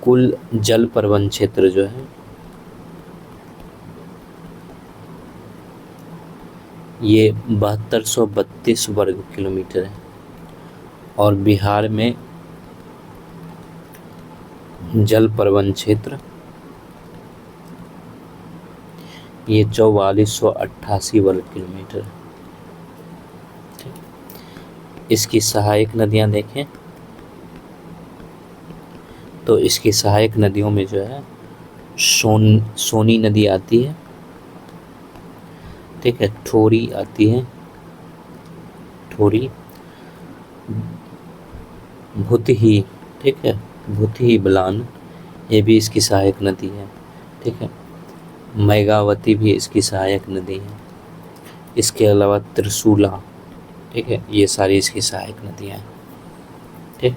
कुल जल परिवहन क्षेत्र जो है ये 7232 वर्ग किलोमीटर है, और बिहार में जल परिवहन क्षेत्र ये 4488 वर्ग किलोमीटर है। इसकी सहायक नदियां देखें तो इसकी सहायक नदियों में जो है सोनी नदी आती है। ठीक है, ठोरी आती है, ठोरी, भूतही, ठीक है, भूतही बलान, ये भी इसकी सहायक नदी है। ठीक है, मैगावती भी इसकी सहायक नदी है। इसके अलावा त्रिशूला, ठीक है, ये सारी इसकी सहायक नदियाँ हैं। ठीक,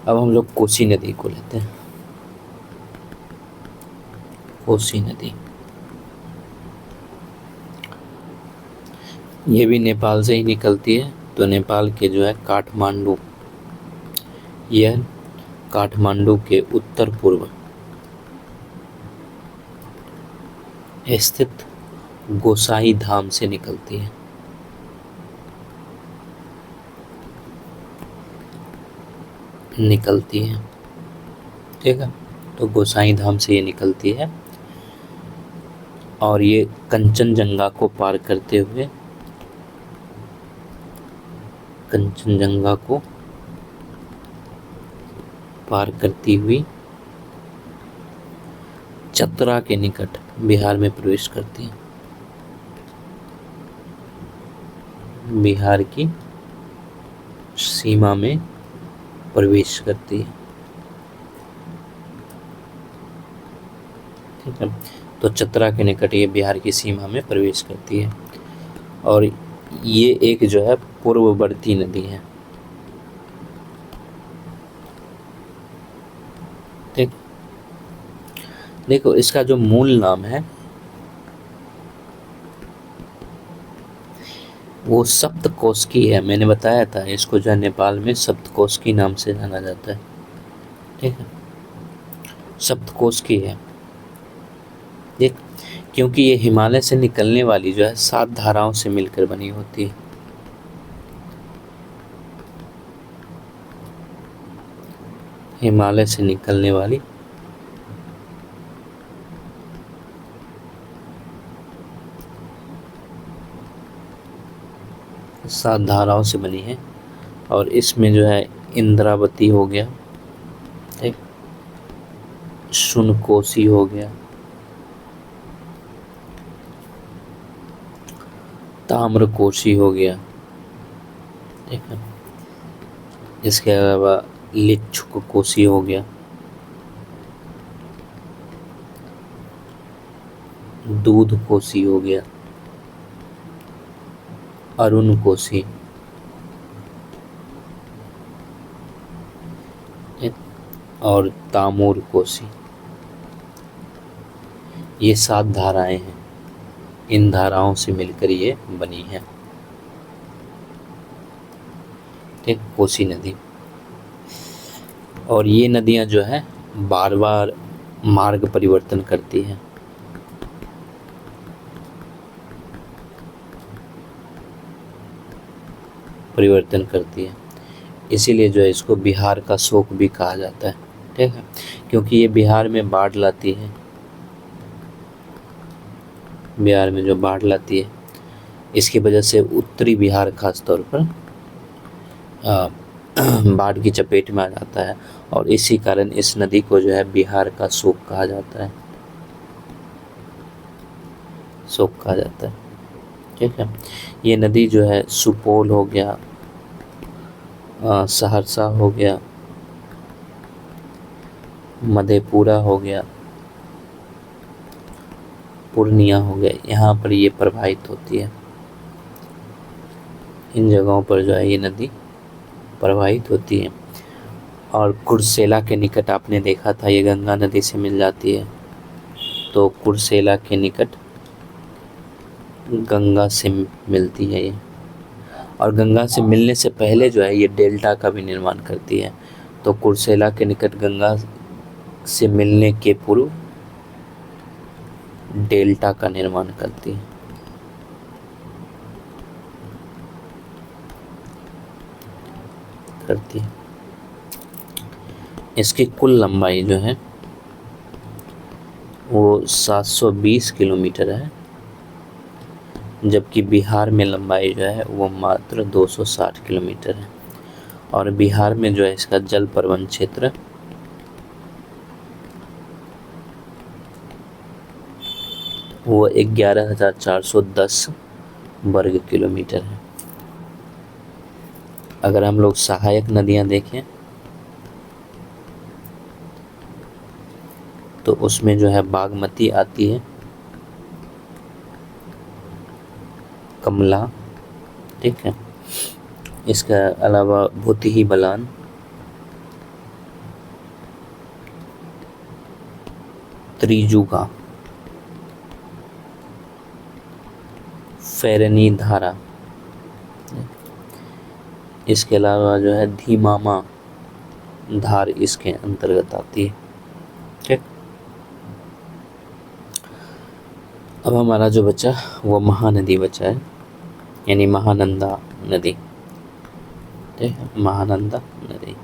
अब हम लोग कोसी नदी को लेते हैं। कोसी नदी ये भी नेपाल से ही निकलती है। तो नेपाल के जो है काठमांडू, यह काठमांडू के उत्तर पूर्व स्थित गोसाई धाम से निकलती है। ठीक है, तो गोसाई धाम से ये निकलती है और ये कंचनजंगा को पार करते हुए, कंचनजंगा को पार करती हुई चतरा के निकट बिहार में प्रवेश करती है। बिहार की सीमा में प्रवेश करती है। ठीक है, तो चतरा के निकट ये बिहार की सीमा में प्रवेश करती है और ये एक जो है पूर्ववर्ती नदी है। ठीक, देखो इसका जो मूल नाम है वो सप्तकोशी है। मैंने बताया था इसको जो है नेपाल में सप्तकोशी नाम से जाना जाता है। ठीक है, सप्तकोशी है। देख, क्योंकि ये हिमालय से निकलने वाली जो है 7 धाराओं से मिलकर बनी होती है। हिमालय से निकलने वाली 7 धाराओं से बनी है और इसमें जो है इंद्रावती हो गया, ठीक, सुनकोशी हो गया, ताम्रकोशी हो गया। ठीक है, इसके अलावा लिच्छुक-कोशी हो गया, दूधकोशी हो गया, अरुणकोशी, और ताम्रकोशी। ये 7 धाराएं हैं, इन धाराओं से मिलकर ये बनी है। ठीक, कोसी नदी। और ये नदियां जो है बार बार मार्ग परिवर्तन करती हैं। परिवर्तन करती है। इसीलिए जो है इसको बिहार का शोक भी कहा जाता है, ठीक है, क्योंकि ये बिहार में बाढ़ लाती है। बिहार में जो बाढ़ लाती है, इसकी वजह से उत्तरी बिहार खास तौर पर बाढ़ की चपेट में आ जाता है, और इसी कारण इस नदी को जो है बिहार का शोक कहा जाता है, शोक कहा जाता है, ठीक है। ये नदी जो है सुपौल हो गया, सहरसा हो गया, मधेपुरा हो गया, पूर्णिया हो गया, यहाँ पर ये प्रवाहित होती है। इन जगहों पर जो है ये नदी प्रवाहित होती है। और कुर्सेला के निकट आपने देखा था ये गंगा नदी से मिल जाती है, तो कुर्सेला के निकट गंगा से मिलती है ये, और गंगा से मिलने से पहले जो है ये डेल्टा का भी निर्माण करती है। तो कुर्सेला के निकट गंगा से मिलने के पूर्व डेल्टा का निर्माण करती है। इसकी कुल लंबाई जो है वो 720 किलोमीटर है, जबकि बिहार में लंबाई जो है वो मात्र 260 किलोमीटर है। और बिहार में जो है इसका जल प्रबंध क्षेत्र वो 11,410 वर्ग किलोमीटर है। अगर हम लोग सहायक नदियां देखें तो उसमें जो है बागमती आती है, कमला, ठीक है, इसके अलावा भूतही बलान, त्रिजुगा, फैरनी धारा, इसके अलावा जो है धीमामा धार इसके अंतर्गत आती है, ठीक। अब हमारा जो बचा वो महानदी बचा है, यानी महानंदा नदी, ठीक है, महानंदा नदी।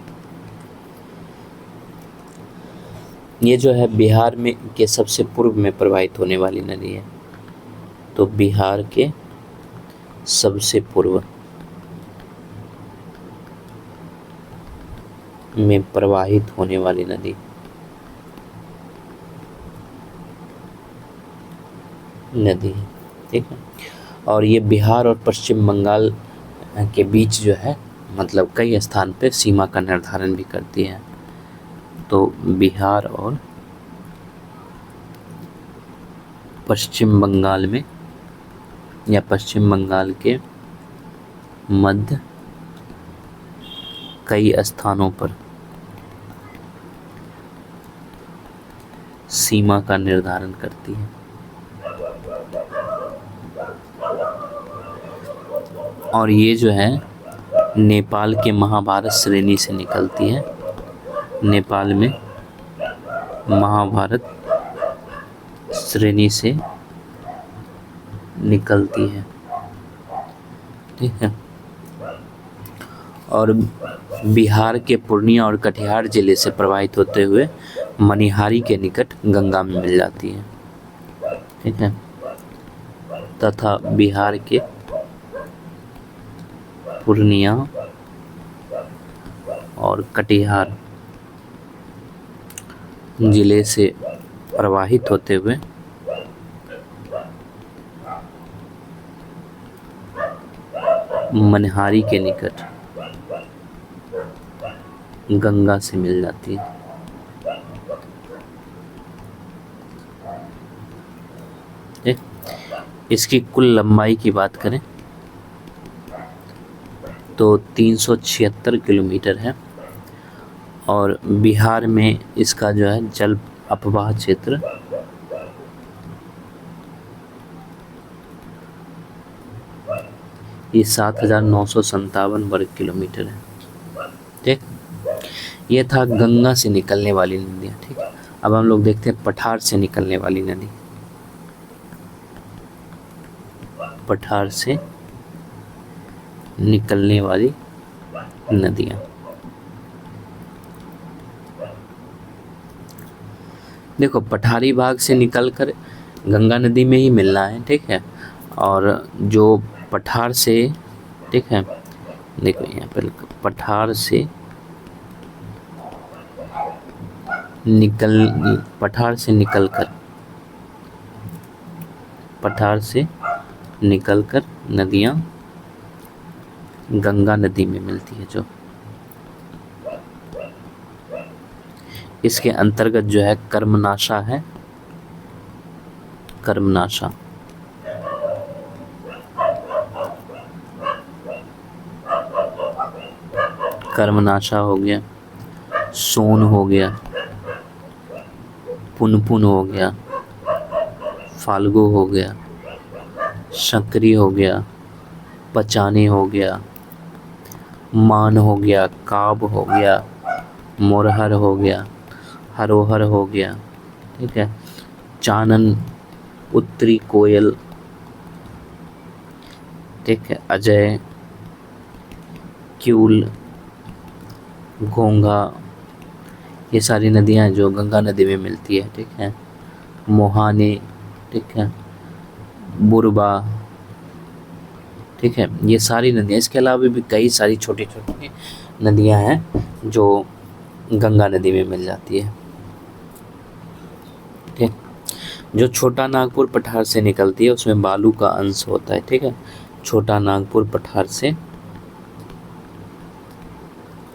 ये जो है बिहार में के सबसे पूर्व में प्रवाहित होने वाली नदी है। तो बिहार के सबसे पूर्व में प्रवाहित होने वाली नदी है, ठीक है। और ये बिहार और पश्चिम बंगाल के बीच जो है मतलब कई स्थान पे सीमा का निर्धारण भी करती है। तो बिहार और पश्चिम बंगाल में या पश्चिम बंगाल के मध्य कई स्थानों पर सीमा का निर्धारण करती है। और ये जो है नेपाल के महाभारत श्रेणी से निकलती है। नेपाल में महाभारत श्रेणी से निकलती है, ठीक है। और बिहार के पूर्णिया और कटिहार जिले से प्रवाहित होते हुए मनिहारी के निकट गंगा में मिल जाती है, ठीक है। तथा बिहार के पूर्णिया और कटिहार जिले से प्रवाहित होते हुए मनिहारी के निकट गंगा से मिल जाती है। इसकी कुल लंबाई की बात करें तो 376 किलोमीटर है। और बिहार में इसका जो है जल अपवाह क्षेत्र ये 7,957 वर्ग किलोमीटर है, ठीक। ये था गंगा से निकलने वाली नदियाँ, ठीक। अब हम लोग देखते हैं पठार से निकलने वाली नदी। पठार से निकलने वाली नदियाँ। देखो पठारी भाग से निकलकर गंगा नदी में ही मिलना है, ठीक है। और जो पठार से, ठीक है, देखो यहाँ पर पठार से निकलकर नदियाँ गंगा नदी में मिलती है जो, इसके अंतर्गत जो है कर्मनाशा है, कर्मनाशा। कर्मनाशा हो गया, सोन हो गया, पुनपुन हो गया, फाल्गु हो गया, शकरी हो गया, पचानी हो गया, मान हो गया, काब हो गया, मोरहर हो गया, हरोहर हो गया, ठीक है, चानन, उत्तरी कोयल, ठीक है, अजय, क्यूल, घोंघा, ये सारी नदियाँ जो गंगा नदी में मिलती है, ठीक है। मोहानी, ठीक है, बुरबा, ठीक है, ये सारी नदियाँ। इसके अलावा भी कई सारी छोटी छोटी नदियाँ हैं जो गंगा नदी में मिल जाती है, ठीक है। जो छोटा नागपुर पठार से निकलती है उसमें बालू का अंश होता है, ठीक है। छोटा नागपुर पठार से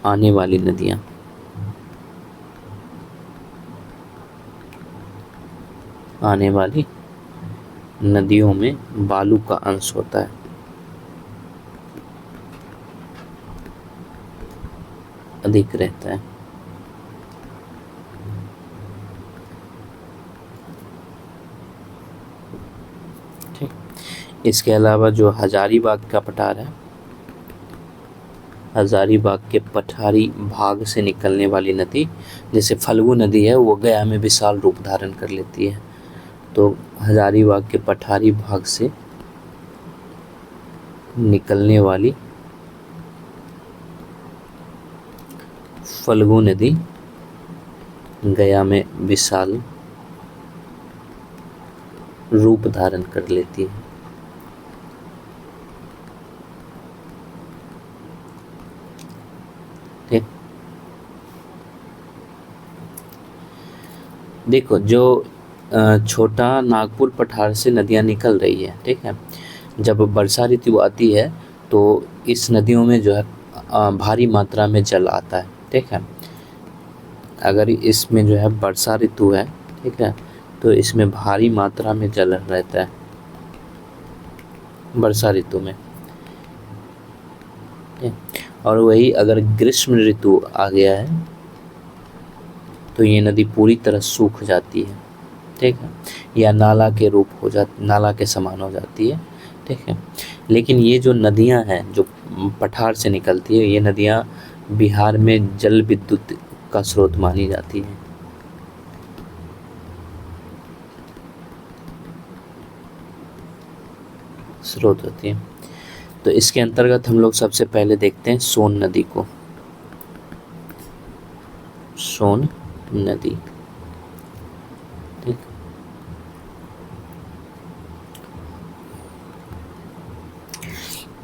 आने वाली नदियाँ, आने वाली नदियों में बालू का अंश होता है, अधिक रहता है, ठीक। इसके अलावा जो हजारीबाग का पठार है, हजारीबाग के पठारी भाग से निकलने वाली नदी, जैसे फल्गु नदी है वो गया में विशाल रूप धारण कर लेती है, तो हजारीबाग के पठारी भाग से निकलने वाली फल्गु नदी गया में विशाल रूप धारण कर लेती है, ठीक। देखो जो छोटा नागपुर पठार से नदियाँ निकल रही है, ठीक है, जब वर्षा ऋतु आती है तो इस नदियों में जो है भारी मात्रा में जल आता है, ठीक है। अगर इसमें जो है वर्षा ऋतु है, ठीक है, तो इसमें भारी मात्रा में जल रहता है वर्षा ऋतु में, और वही अगर ग्रीष्म ऋतु आ गया है तो ये नदी पूरी तरह सूख जाती है, ठीक है, या नाला के रूप हो जाती, नाला के समान हो जाती है, ठीक है। लेकिन ये जो नदियां हैं जो पठार से निकलती है, ये नदियां बिहार में जल विद्युत का स्रोत मानी जाती है, स्रोत होती है। तो इसके अंतर्गत हम लोग सबसे पहले देखते हैं सोन नदी को। सोन नदी, ठीक।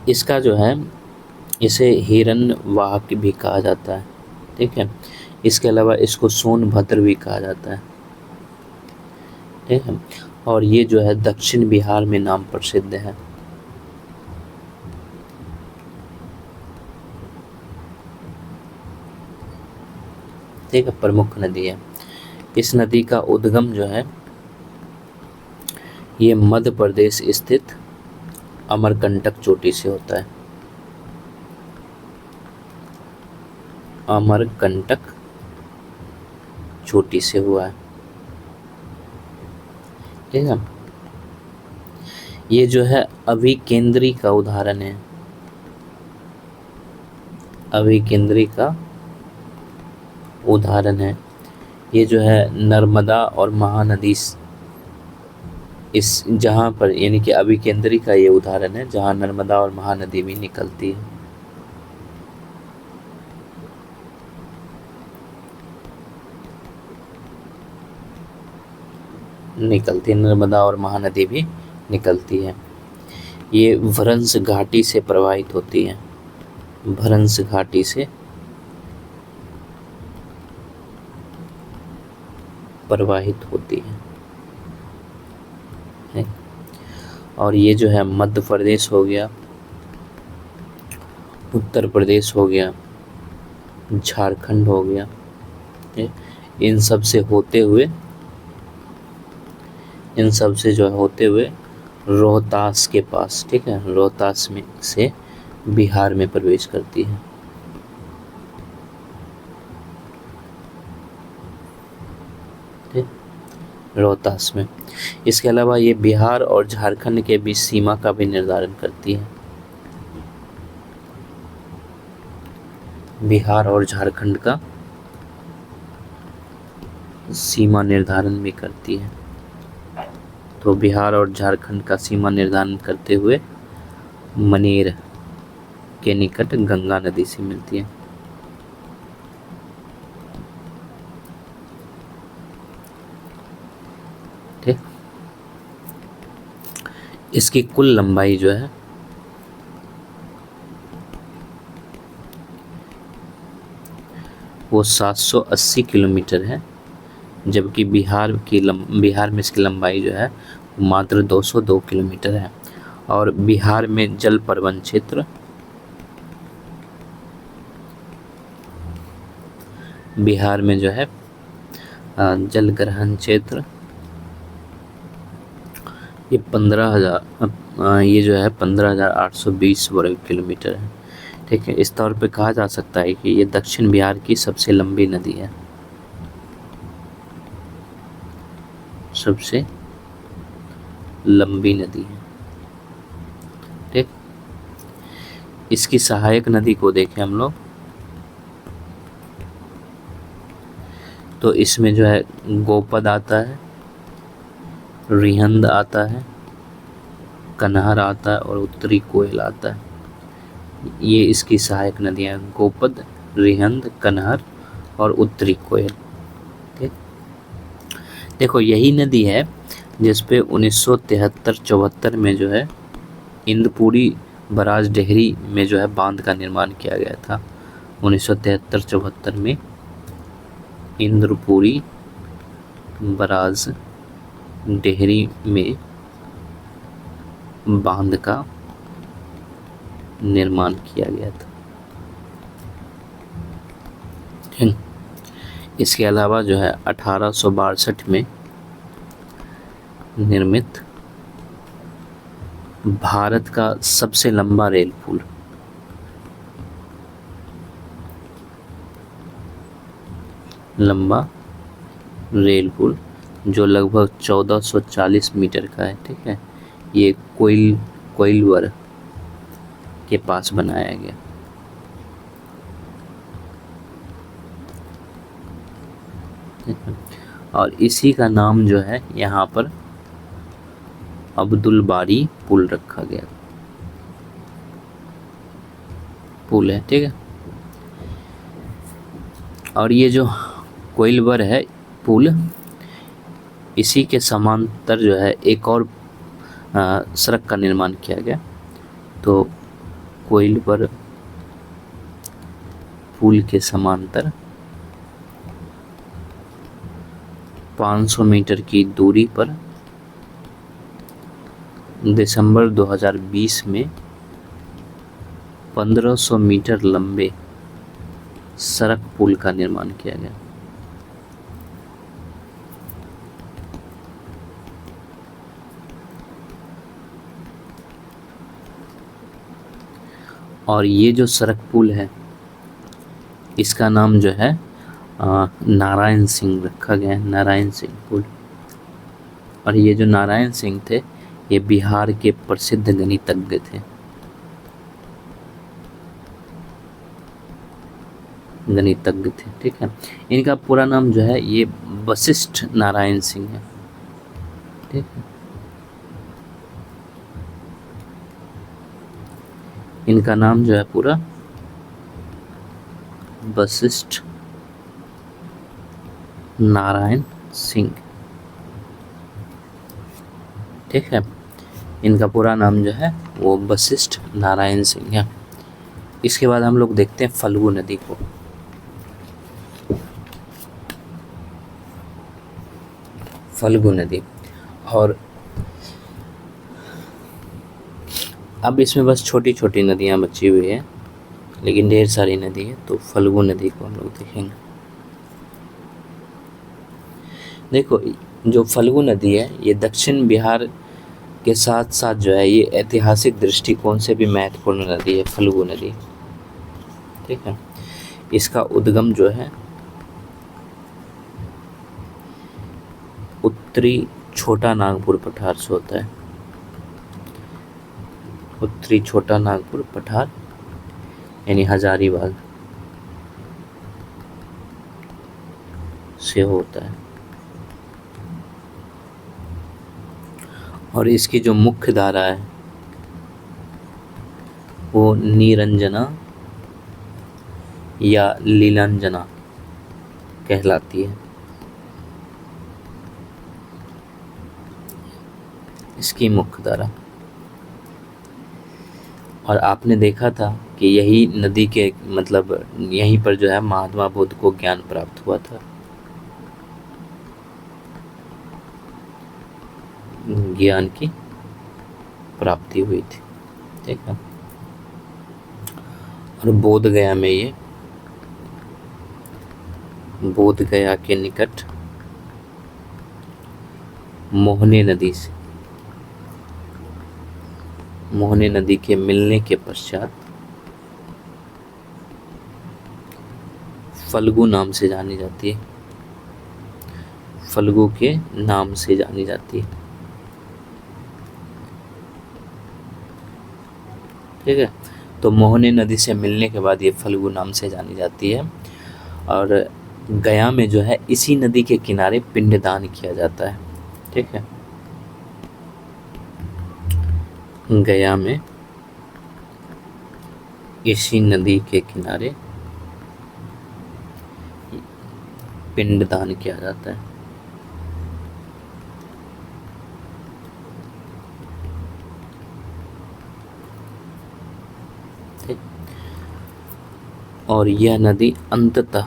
इसका जो है, इसे हिरन वाहक भी कहा जाता है, ठीक है। इसके अलावा इसको सोनभद्र भी कहा जाता है, ठीक है। और ये जो है दक्षिण बिहार में नाम प्रसिद्ध है, ठीक है, प्रमुख नदी है। इस नदी का उद्गम जो है ये मध्य प्रदेश स्थित अमरकंटक चोटी से होता है, अमरकंटक चोटी से हुआ है, ठीक है। ये जो है अभिकेंद्री का उदाहरण है, अभिकेंद्री का उदाहरण है। ये जो है नर्मदा और महानदी, इस जहाँ पर यानी कि अभिकेंद्री का ये उदाहरण है जहाँ नर्मदा और महानदी भी निकलती है। निकलती है, नर्मदा और महानदी भी निकलती है। ये भ्रंश घाटी से प्रवाहित होती है, भ्रंश घाटी से प्रवाहित होती है। और ये जो है मध्य प्रदेश हो गया, उत्तर प्रदेश हो गया, झारखंड हो गया, इन सब से होते हुए, इन सब से जो होते हुए रोहतास के पास, ठीक है, रोहतास में से बिहार में प्रवेश करती है। रोहतास में। इसके अलावा ये बिहार और झारखंड के बीच सीमा का भी निर्धारण करती है, बिहार और झारखंड का सीमा निर्धारण भी करती है। तो बिहार और झारखंड का सीमा निर्धारण करते हुए मनेर के निकट गंगा नदी से मिलती है। ठीक, इसकी कुल लंबाई जो है वो 780 किलोमीटर है, जबकि बिहार में इसकी लंबाई जो है मात्र 202 किलोमीटर है। और बिहार में जल प्रबंध क्षेत्र, बिहार में जो है जल ग्रहण क्षेत्र ये 15,820 वर्ग किलोमीटर है। ठीक है, इस तौर पे कहा जा सकता है कि ये दक्षिण बिहार की सबसे लंबी नदी है, सबसे लंबी नदी है। ठीक, इसकी सहायक नदी को देखें हम लोग, तो इसमें जो है गोपद आता है, रिहंद आता है, कनहर आता है और उत्तरी कोयल आता है। ये इसकी सहायक नदियां, गोपद, रिहंद, कनहर और उत्तरी कोयल। ठीक, देखो यही नदी है जिस पे 1973-74 में जो है इंद्रपुरी बराज डेहरी में जो है बांध का निर्माण किया गया था। 1973-74 में इंद्रपुरी बराज डेहरी में बांध का निर्माण किया गया था। इसके अलावा जो है 1862 में निर्मित भारत का सबसे लंबा रेल पुल, लंबा रेल पुल जो लगभग 1440 मीटर का है, ठीक है, ये कोइलवर के पास बनाया गया। और इसी का नाम जो है यहाँ पर अब्दुल बारी पुल रखा गया, पुल है। ठीक है, और ये जो कोइलवर है पुल, इसी के समांतर जो है एक और सड़क का निर्माण किया गया। तो कोइलवर पुल के समांतर 500 मीटर की दूरी पर दिसंबर 2020 में 1500 मीटर लंबे सड़क पुल का निर्माण किया गया। और ये जो सड़क पुल है इसका नाम जो है नारायण सिंह रखा गया है, नारायण सिंह पुल। और ये जो नारायण सिंह थे ये बिहार के प्रसिद्ध गणितज्ञ थे, गणितज्ञ थे। ठीक है, इनका पूरा नाम जो है ये वशिष्ठ नारायण सिंह है। ठीक है, इनका नाम जो है पूरा वशिष्ठ नारायण सिंह। ठीक है। इनका पूरा नाम जो है वो वशिष्ठ नारायण सिंह है। इसके बाद हम लोग देखते हैं फल्गु नदी को। फल्गु नदी, और अब इसमें बस छोटी छोटी नदियाँ बची हुई है, लेकिन ढेर सारी नदी है। तो फल्गु नदी को हम लोग देखेंगे। देखो, जो फल्गु नदी है ये दक्षिण बिहार के साथ साथ जो है ये ऐतिहासिक दृष्टिकोण से भी महत्वपूर्ण नदी है, फल्गु नदी। ठीक है। इसका उद्गम जो है उत्तरी छोटा नागपुर पठार से होता है। उत्तरी छोटा नागपुर पठार यानी हजारीबाग से होता है। और इसकी जो मुख्य धारा है वो निरंजना या लीलांजना कहलाती है। इसकी मुख्य धारा, और आपने देखा था कि यही नदी के मतलब यहीं पर जो है महात्मा बुद्ध को ज्ञान प्राप्त हुआ था। ज्ञान की प्राप्ति हुई थी। ठीक है। और बोध गया में, ये बोध गया के निकट मोहने नदी से, मोहने नदी के मिलने के पश्चात फल्गु नाम से जानी जाती है। फल्गु के नाम से जानी जाती है। ठीक है। तो मोहने नदी से मिलने के बाद ये फल्गु नाम से जानी जाती है। और गया में जो है इसी नदी के किनारे पिंडदान किया जाता है। ठीक है। गया में इसी नदी के किनारे पिंडदान किया जाता है। ठीक। और यह नदी अंततः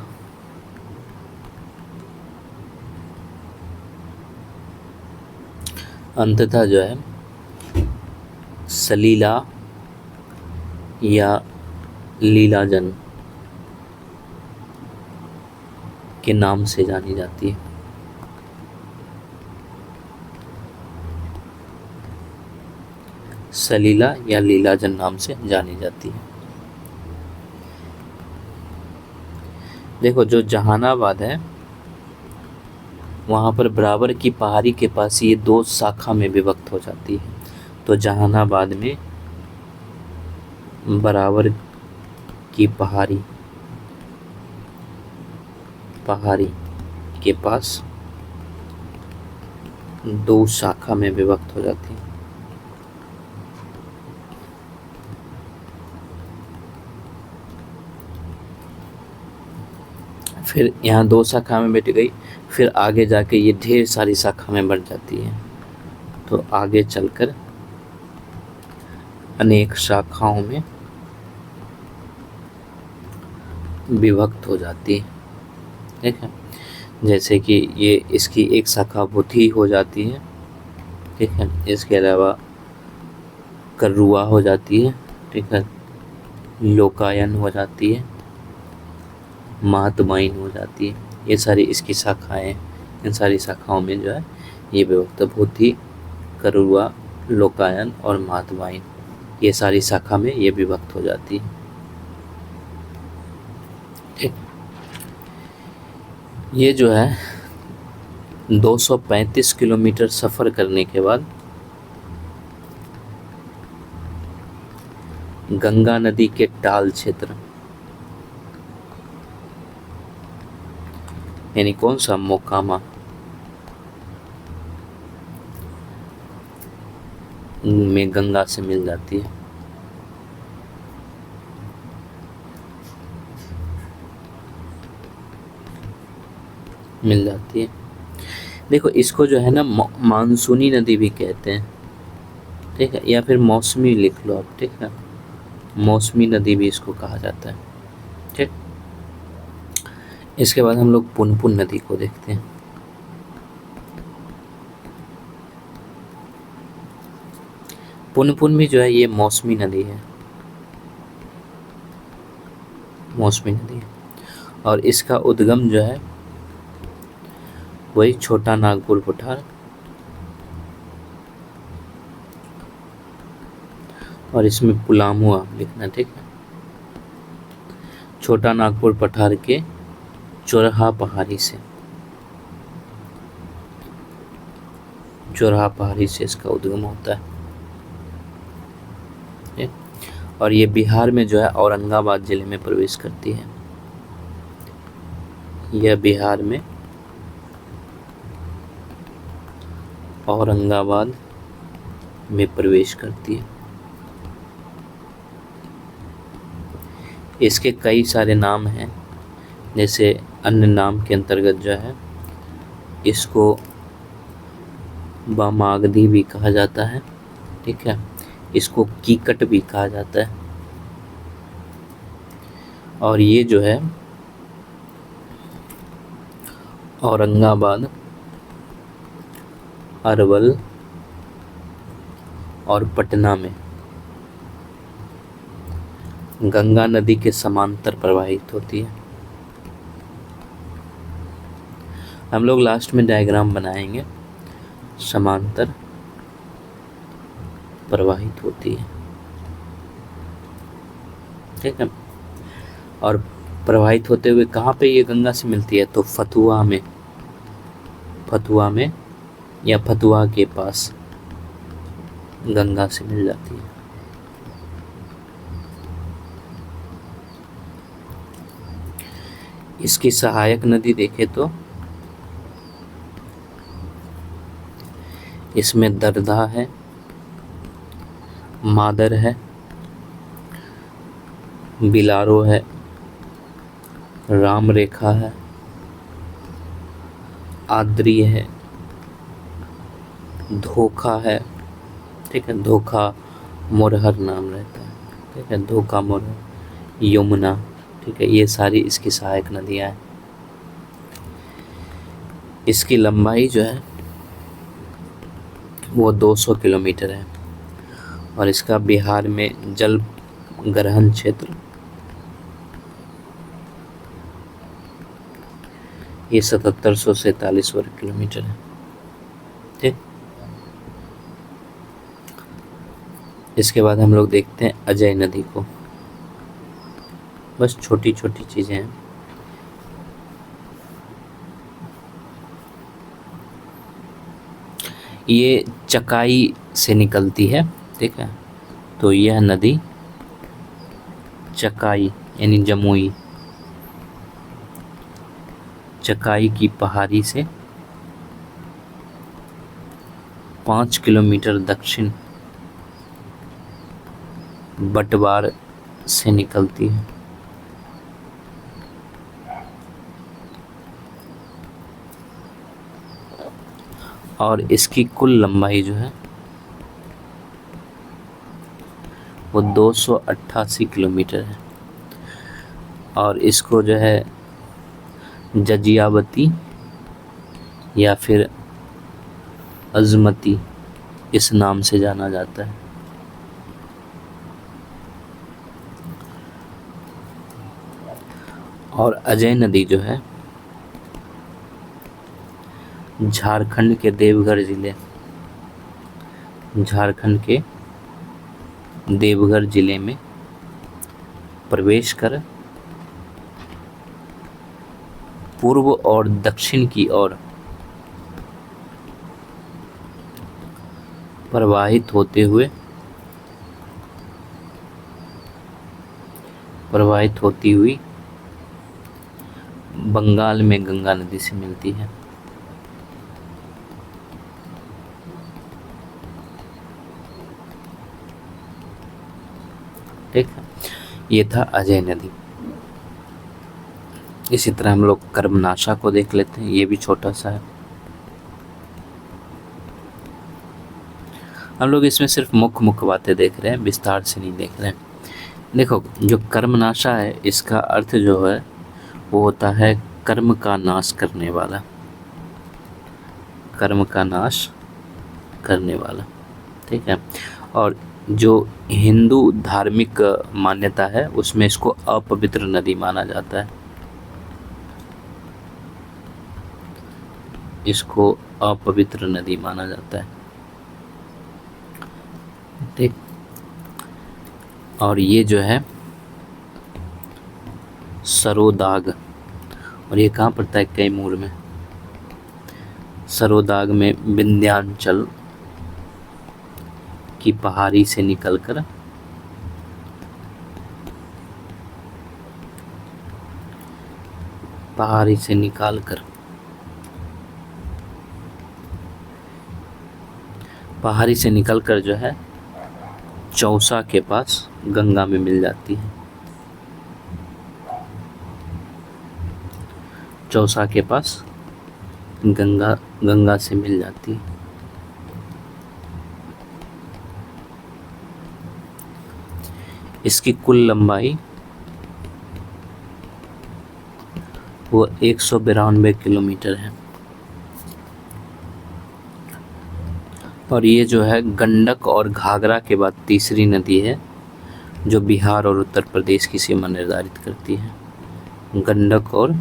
जो है सलीला या लीलाजन के नाम से जानी जाती है। सलीला या लीलाजन नाम से जानी जाती है। देखो, जो जहानाबाद है वहाँ पर बराबर की पहाड़ी के पास ये दो शाखा में विभक्त हो जाती है। तो जहानाबाद में बराबर की पहाड़ी के पास दो शाखा में विभक्त हो जाती है। फिर यहाँ दो शाखा में बैठ गई, फिर आगे जाके ये ढेर सारी शाखा में बढ़ जाती है। तो आगे चलकर अनेक शाखाओं में विभक्त हो जाती है। ठीक है। जैसे कि ये इसकी एक शाखा बुद्धि हो जाती है। ठीक है। इसके अलावा करुआ हो जाती है। ठीक है। लोकायन हो जाती है, महतमाइन हो जाती है। ये सारी इसकी शाखाएं, इन सारी शाखाओं में जो है ये विभक्त बुद्धि, करुआ, लोकायन और महतमाइन, ये सारी शाखा में ये विभक्त हो जाती है। ठीक। ये जो है 235 किलोमीटर सफ़र करने के बाद गंगा नदी के टाल क्षेत्र यानी कौन सा, मोकामा में गंगा से मिल जाती है। देखो, इसको जो है ना मानसूनी नदी भी कहते हैं। ठीक है, या फिर मौसमी लिख लो आप, ठीक है, मौसमी नदी भी इसको कहा जाता है। ठीक, इसके बाद हम लोग पुनपुन नदी को देखते हैं। पुनपुन भी जो है ये मौसमी नदी है, मौसमी नदी है, और इसका उद्गम जो है वही छोटा नागपुर पठार और इसमें पुलामू आप लिखना, ठीक है, छोटा नागपुर पठार के चौराहा पहाड़ी से, चौराहा पहाड़ी से इसका उद्गम होता है। और ये बिहार में जो है औरंगाबाद जिले में प्रवेश करती है। यह बिहार में औरंगाबाद में प्रवेश करती है। इसके कई सारे नाम हैं, जैसे अन्य नाम के अंतर्गत जो है इसको बामागधी भी कहा जाता है, ठीक है, इसको कीकट भी कहा जाता है। और ये जो है औरंगाबाद, अरवल और पटना में गंगा नदी के समांतर प्रवाहित होती है। हम लोग लास्ट में डायग्राम बनाएंगे, समांतर प्रवाहित होती है, ठीक है। और प्रवाहित होते हुए कहाँ पे ये गंगा से मिलती है, तो फतुहा में, फतुहा में या फतुहा के पास गंगा से मिल जाती है। इसकी सहायक नदी देखें तो इसमें दरधा है, मादर है, बिलारो है, राम रेखा है, आद्री है, धोखा है, ठीक है, धोखा मोरहर नाम रहता है, ठीक है, धोखा मोरहर, यमुना, ठीक है, ये सारी इसकी सहायक नदियाँ हैं। इसकी लंबाई जो है वो 200 किलोमीटर है और इसका बिहार में जल ग्रहण क्षेत्र ये 7743 वर्ग किलोमीटर है, ठीक। इसके बाद हम लोग देखते हैं अजय नदी को। बस छोटी छोटी चीज़ें हैं। ये चकाई से निकलती है, ठीक है, तो यह नदी चकाई यानी जमुई, चकाई की पहाड़ी से 5 किलोमीटर दक्षिण बटवार से निकलती है। और इसकी कुल लंबाई जो है वो 288 किलोमीटर है और इसको जो है जजियावती या फिर अजमती इस नाम से जाना जाता है। और अजय नदी जो है झारखंड के देवघर जिले, झारखंड के देवघर जिले में प्रवेश कर पूर्व और दक्षिण की ओर प्रवाहित होती हुई बंगाल में गंगा नदी से मिलती है। ठीक है, ये था अजय नदी। इसी तरह हम लोग कर्मनाशा को देख लेते हैं, ये भी छोटा सा है। हम लोग इसमें सिर्फ मुख्य मुख्य बातें देख रहे हैं, विस्तार से नहीं देख रहे हैं। देखो, जो कर्मनाशा है इसका अर्थ जो है वो होता है कर्म का नाश करने वाला, कर्म का नाश करने वाला, ठीक है। और जो हिंदू धार्मिक मान्यता है उसमें इसको अपवित्र नदी माना जाता है, इसको अपवित्र नदी माना जाता है, ठीक। और ये जो है सरोदाग, और ये कहाँ पड़ता है? कैमूर में। सरोदाग में विंध्याचल की पहाड़ी से निकलकर पहाड़ी से निकालकर पहाड़ी से निकलकर जो है चौसा के पास गंगा में मिल जाती है, चौसा के पास गंगा से मिल जाती है। इसकी कुल लंबाई वो 192 किलोमीटर है। और ये जो है गंडक और घाघरा के बाद तीसरी नदी है जो बिहार और उत्तर प्रदेश की सीमा निर्धारित करती है। गंडक और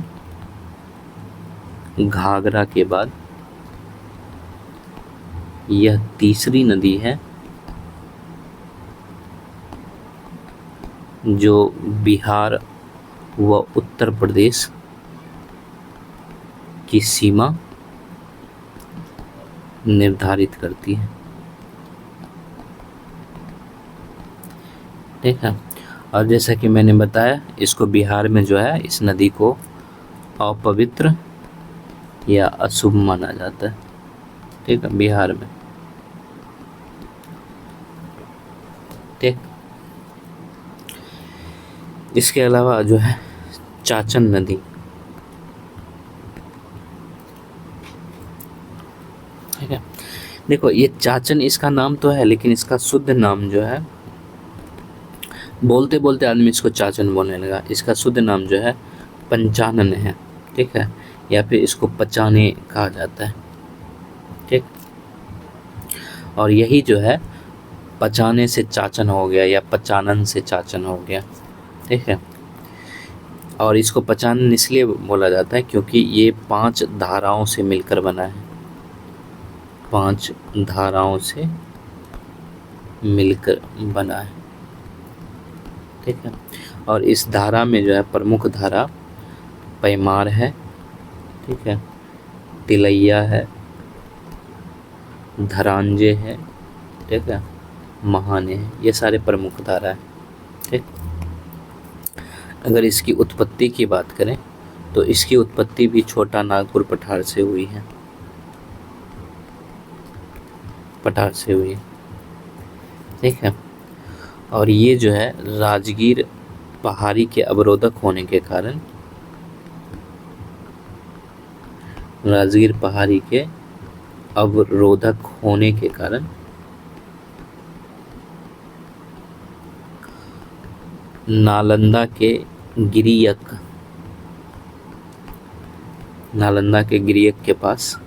घाघरा के बाद यह तीसरी नदी है जो बिहार व उत्तर प्रदेश की सीमा निर्धारित करती है, ठीक है। और जैसा कि मैंने बताया, इसको बिहार में जो है इस नदी को अपवित्र या अशुभ माना जाता है, ठीक है, बिहार में, ठीक। इसके अलावा जो है चाचन नदी, ठीक है। देखो, ये चाचन इसका नाम तो है, लेकिन इसका शुद्ध नाम जो है, बोलते बोलते आदमी इसको चाचन बोलने लगा, इसका शुद्ध नाम जो है पंचानन है, ठीक है, या फिर इसको पचाने कहा जाता है, ठीक। और यही जो है पचाने से चाचन हो गया या पचानन से चाचन हो गया, ठीक है। और इसको पचानन इसलिए बोला जाता है क्योंकि ये 5 धाराओं से मिलकर बना है, 5 धाराओं से मिलकर बना है, ठीक है। और इस धारा में जो है प्रमुख धारा पैमार है, ठीक है, तिलैया है, धरांजे है, ठीक है, महाने है, ये सारे प्रमुख धारा है, ठीक। अगर इसकी उत्पत्ति की बात करें तो इसकी उत्पत्ति भी छोटा नागपुर पठार से हुई है, पठार से हुई है, ठीक है। और ये जो है राजगीर पहाड़ी के अवरोधक होने के कारण, राजगीर पहाड़ी के अवरोधक होने के कारण नालंदा के गिरियक के पास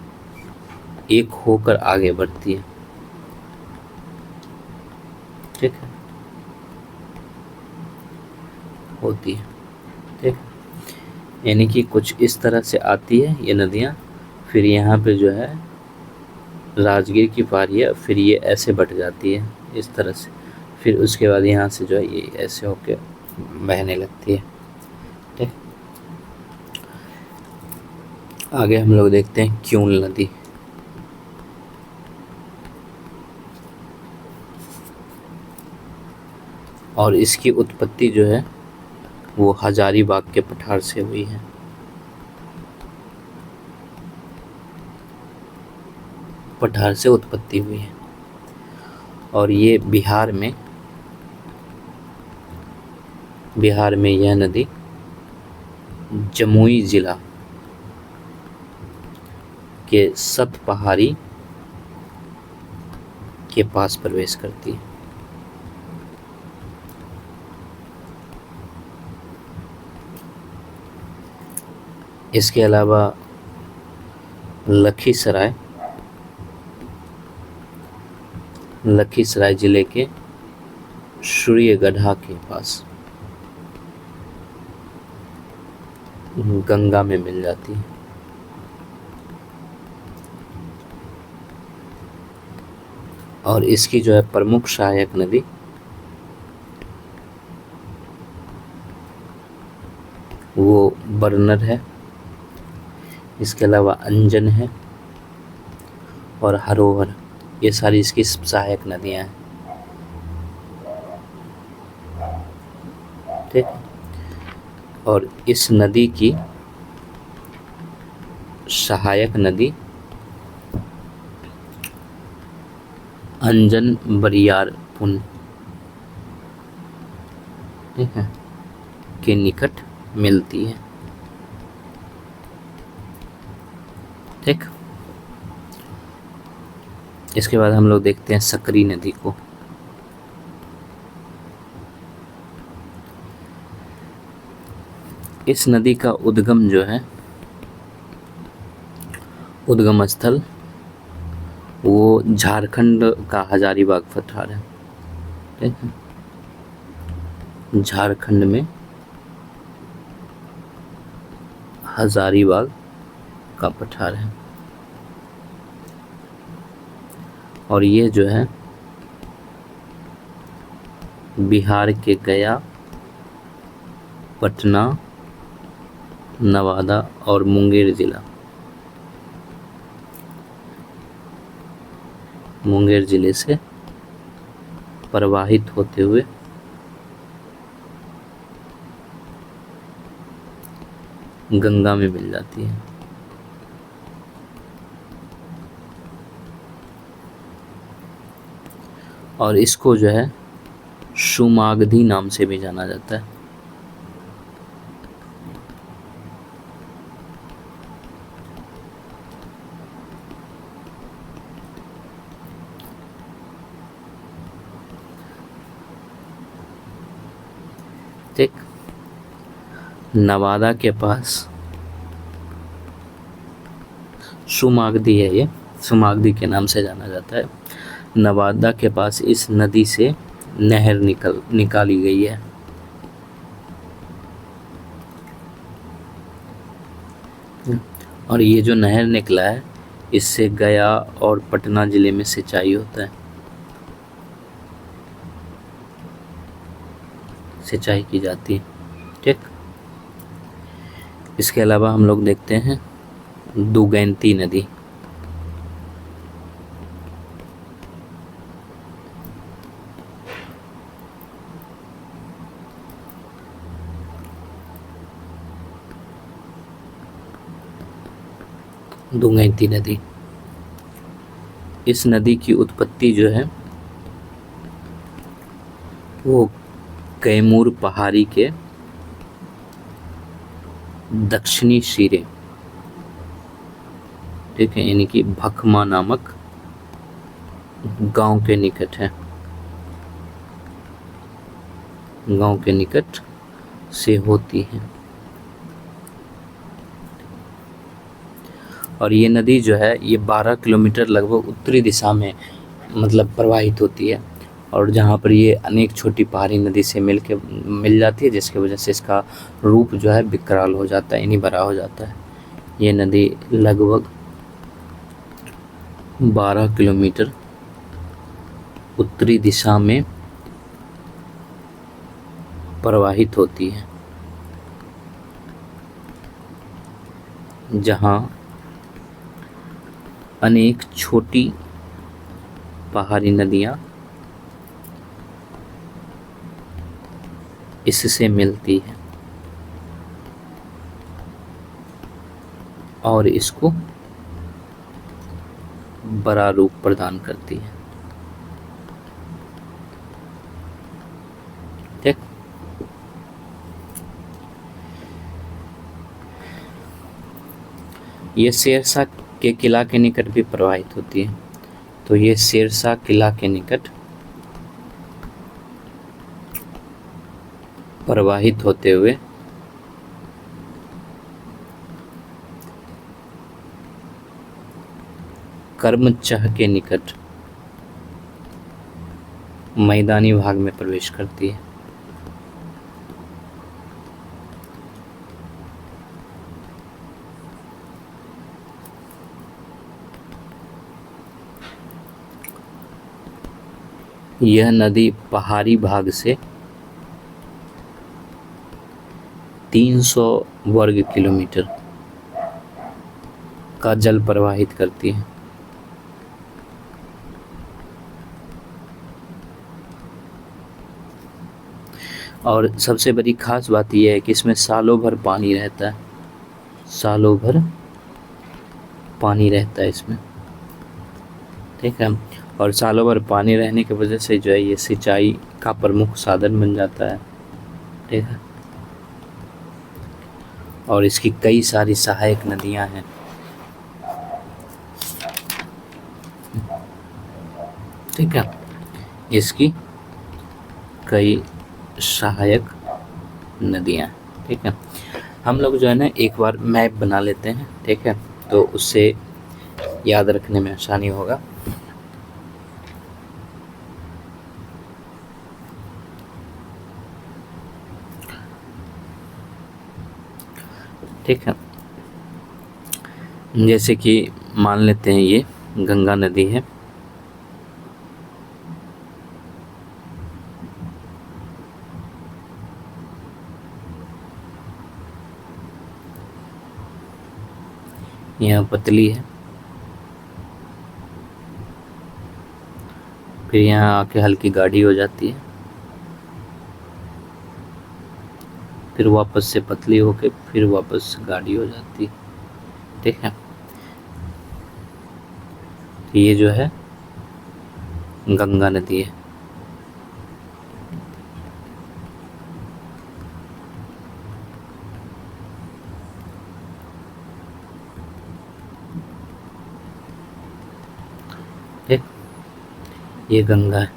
एक होकर आगे बढ़ती है, ठीक है, होती है, ठीक। यानी कि कुछ इस तरह से आती है ये नदियाँ, फिर यहाँ पे जो है राजगीर की पहाड़ी है, फिर ये ऐसे बढ़ जाती है इस तरह से, फिर उसके बाद यहाँ से जो है ये ऐसे होके बहने लगती है, ठीक। आगे हम लोग देखते हैं क्यूल नदी। और इसकी उत्पत्ति जो है वो हजारीबाग के पठार से हुई है, पठार से उत्पत्ति हुई है। और ये बिहार में यह नदी जमुई जिला के सत पहाड़ी के पास प्रवेश करती है। इसके अलावा लखीसराय जिले के सूर्यगढ़ा के पास गंगा में मिल जाती है। और इसकी जो है प्रमुख सहायक नदी वो बरनर है। इसके अलावा अंजन है और हरोहर, ये सारी इसकी सहायक नदियां हैं। ठीक है। और इस नदी की सहायक नदी अंजन बरियार पुन, ठीक है, के निकट मिलती है। ठीक। इसके बाद हम लोग देखते हैं सकरी नदी को। इस नदी का उद्गम जो है, उद्गम स्थल वो झारखंड का हजारीबाग पठार है। ठीक है, झारखंड में हजारीबाग का पठार है। और ये जो है बिहार के गया, पटना, नवादा और मुंगेर जिले से प्रवाहित होते हुए गंगा में मिल जाती है। और इसको जो है शुमागधी नाम से भी जाना जाता है। ठीक। नवादा के पास शुमागधी है, ये शुमागधी के नाम से जाना जाता है। नवादा के पास इस नदी से नहर निकाली गई है। और ये जो नहर निकला है, इससे गया और पटना जिले में सिंचाई होता है, सिंचाई की जाती है। ठीक। इसके अलावा हम लोग देखते हैं दुगैंती नदी। दुगैंती नदी, इस नदी की उत्पत्ति जो है वो कैमूर पहाड़ी के दक्षिणी सिरे, ठीक है, यानी कि भखमा नामक गांव के निकट है, गांव के निकट से होती है। और ये नदी जो है ये 12 किलोमीटर लगभग उत्तरी दिशा में मतलब प्रवाहित होती है। और जहाँ पर ये अनेक छोटी पहाड़ी नदी से मिल जाती है, जिसकी वजह से इसका रूप जो है विकराल हो जाता है, यानी बड़ा हो जाता है। ये नदी लगभग 12 किलोमीटर उत्तरी दिशा में प्रवाहित होती है, जहाँ अनेक छोटी पहाड़ी नदियाँ इससे मिलती है और इसको बड़ा रूप प्रदान करती है। ठीक। ये शेरशाह के किला के निकट भी प्रवाहित होती है। तो ये शेरशाह किला के निकट प्रवाहित होते हुए कर्मचह के निकट मैदानी भाग में प्रवेश करती है। यह नदी पहाड़ी भाग से 300 वर्ग किलोमीटर का जल प्रवाहित करती है। और सबसे बड़ी खास बात यह है कि इसमें सालों भर पानी रहता है, सालों भर पानी रहता है इसमें, ठीक है। और सालों भर पानी रहने की वजह से जो है ये सिंचाई का प्रमुख साधन बन जाता है, ठीक है। और इसकी कई सारी सहायक नदियां हैं, ठीक है। इसकी कई सहायक नदियां, ठीक है। हम लोग जो है ना एक बार मैप बना लेते हैं, ठीक है, तो उससे याद रखने में आसानी होगा। ठीक है, जैसे कि मान लेते हैं ये गंगा नदी है, यहाँ पतली है, फिर यहाँ आके हल्की गाढ़ी हो जाती है, फिर वापस से पतली होके फिर वापस गाढ़ी हो जाती है, ठीक है। ये जो है गंगा नदी है। ठीक, ये गंगा है।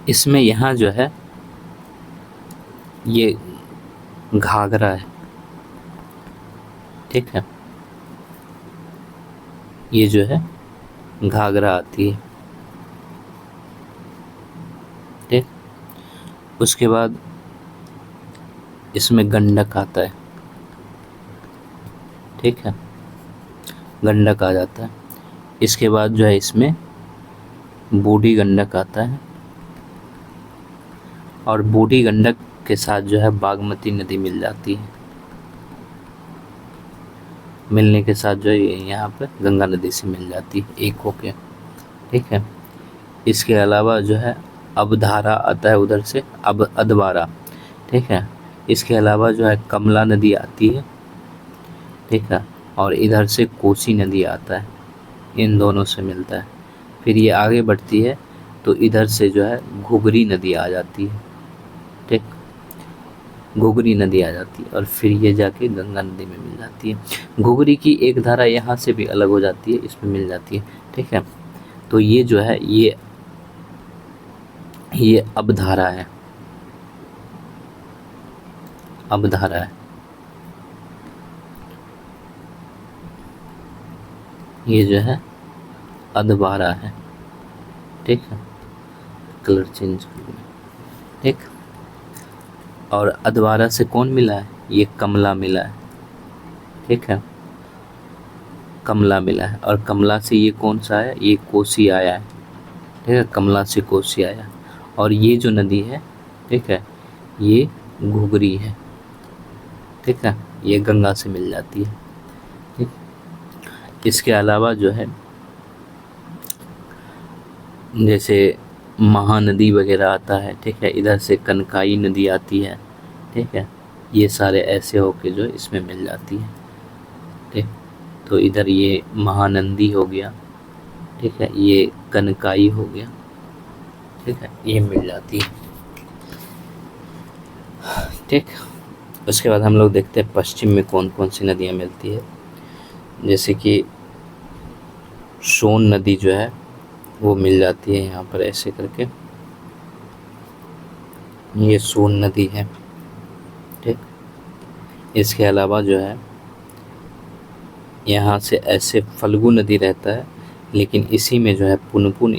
इसमें यहाँ जो है ये घाघरा है, ठीक है, ये जो है घाघरा आती है, ठीक। उसके बाद इसमें गंडक आता है, ठीक है, गंडक आ जाता है। इसके बाद जो है इसमें बूढ़ी गंडक आता है, और बूढ़ी गंडक के साथ जो है बागमती नदी मिल जाती है। मिलने के साथ जो है यहाँ पे गंगा नदी से मिल जाती है एक होके, ठीक है। इसके अलावा जो है अबधारा आता है उधर से, अब अधवारा, ठीक है। इसके अलावा जो है कमला नदी आती है, ठीक है, और इधर से कोसी नदी आता है, इन दोनों से मिलता है। फिर ये आगे बढ़ती है तो इधर से जो है घुघरी नदी आ जाती है, ठीक, घुघरी नदी आ जाती है, और फिर ये जाके गंगा नदी में मिल जाती है। घुघरी की एक धारा यहाँ से भी अलग हो जाती है, इसमें मिल जाती है, ठीक है। तो ये जो है ये अबधारा है, अबधारा है। ये जो है अधवारा है, ठीक है, कलर चेंज कर दिया, ठीक। और अधवारा से कौन मिला है? ये कमला मिला है, ठीक है, कमला मिला है। और कमला से ये कौन सा है? ये कोसी आया है, ठीक है, कमला से कोसी आया। और ये जो नदी है, ठीक है, ये घुघरी है, ठीक है, ये गंगा से मिल जाती है, ठीक। इसके अलावा जो है जैसे महानदी वगैरह आता है, ठीक है, इधर से कनकाई नदी आती है, ठीक है, ये सारे ऐसे होके जो इसमें मिल जाती है, ठीक। तो इधर ये महानंदी हो गया, ठीक है, ये कनकाई हो गया, ठीक है, ये मिल जाती है, ठीक। उसके बाद हम लोग देखते हैं पश्चिम में कौन कौन सी नदियाँ मिलती है। जैसे कि सोन नदी जो है वो मिल जाती है यहाँ पर ऐसे करके, ये सोन नदी है, ठीक। इसके अलावा जो है यहाँ से ऐसे फल्गु नदी रहता है, लेकिन इसी में जो है पुनपुन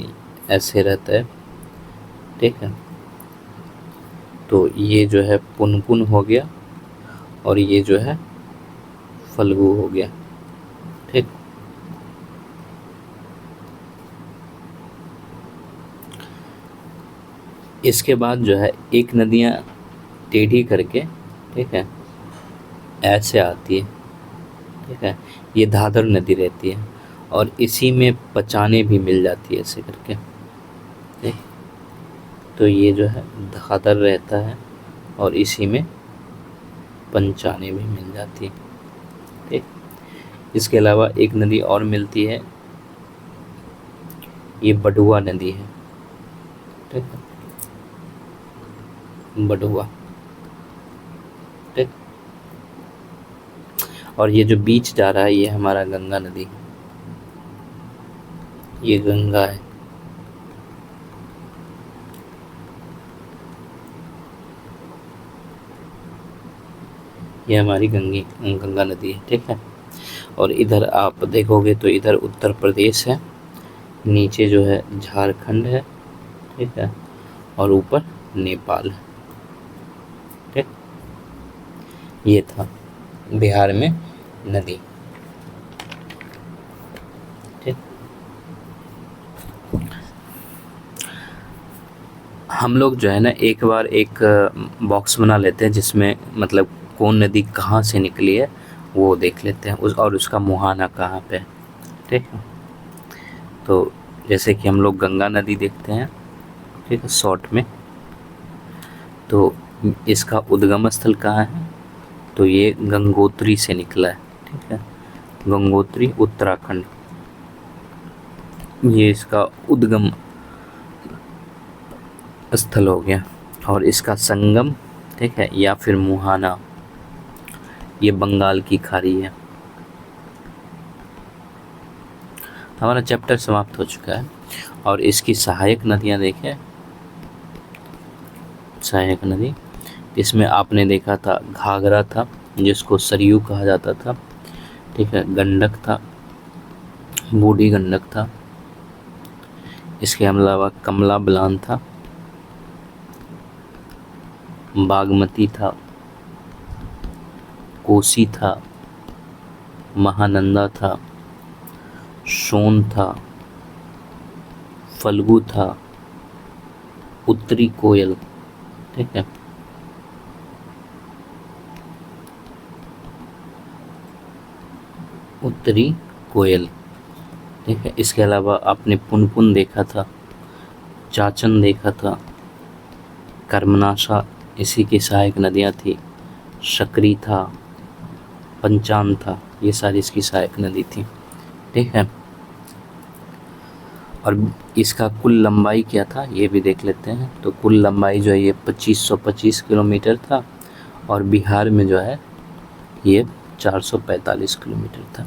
ऐसे रहता है, ठीक है। तो ये जो है पुनपुन हो गया और ये जो है फल्गु हो गया, ठीक। इसके बाद जो है एक नदियाँ टेढ़ी करके, ठीक है, ऐसे आती है, ठीक है, ये धाधर नदी रहती है और इसी में पचाने भी मिल जाती है ऐसे करके, ठीक। तो ये जो है धाधर रहता है और इसी में पंचाने भी मिल जाती है, ठीक। इसके अलावा एक नदी और मिलती है, ये बडुआ नदी है, ठीक है, बडुआ, ठीक। और ये जो बीच जा रहा है ये हमारा गंगा नदी, ये गंगा है, ये हमारी गंगा नदी है, ठीक है। और इधर आप देखोगे तो इधर उत्तर प्रदेश है, नीचे जो है झारखंड है, ठीक है, और ऊपर नेपाल है, ठीक। ये था बिहार में नदी, ठीक। हम लोग जो है ना एक बार एक बॉक्स बना लेते हैं जिसमें मतलब कौन नदी कहाँ से निकली है वो देख लेते हैं, और उसका मुहाना कहाँ पे है, ठीक है। तो जैसे कि हम लोग गंगा नदी देखते हैं, ठीक है, शॉर्ट में, तो इसका उद्गम स्थल कहाँ है, तो ये गंगोत्री से निकला है, ठीक है, गंगोत्री उत्तराखंड, ये इसका उद्गम स्थल हो गया। और इसका संगम, ठीक है, या फिर मुहाना, ये बंगाल की खाड़ी है। हमारा चैप्टर समाप्त हो चुका है और इसकी सहायक नदियाँ देखें। सहायक नदी, इसमें आपने देखा था घाघरा था जिसको सरयू कहा जाता था, ठीक है, गंडक था, बूढ़ी गंडक था, इसके अलावा कमला बलान था, बागमती था, कोसी था, महानंदा था, सोन था, फल्गु था, उत्तरी कोयल, ठीक है, उत्तरी कोयल, ठीक है। इसके अलावा आपने पुनपुन देखा था, चाचन देखा था, कर्मनाशा इसी की सहायक नदियाँ थी, शकरी था, पंचान था, ये सारी इसकी सहायक नदी थी, ठीक है। और इसका कुल लंबाई क्या था ये भी देख लेते हैं। तो कुल लंबाई जो है ये 2525 किलोमीटर था और बिहार में जो है ये 445 किलोमीटर था,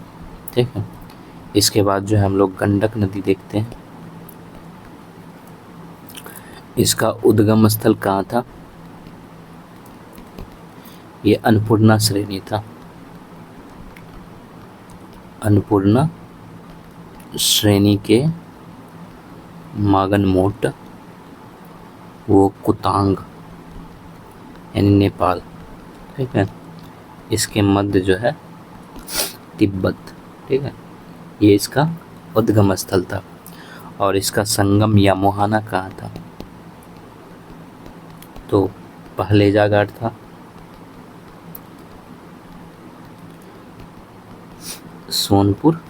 ठीक है। इसके बाद जो है हम लोग गंडक नदी देखते हैं। इसका उद्गम स्थल कहाँ था, ये अन्नपूर्णा श्रेणी था, अन्नपूर्णा श्रेणी के मागनमोट, वो कुतांग यानी नेपाल, ठीक है। इसके मध्य जो है तिब्बत, ठीक है, ये इसका उद्गम स्थल था। और इसका संगम या मुहाना कहाँ था, तो पहलेजा घाट था, सोनपुर,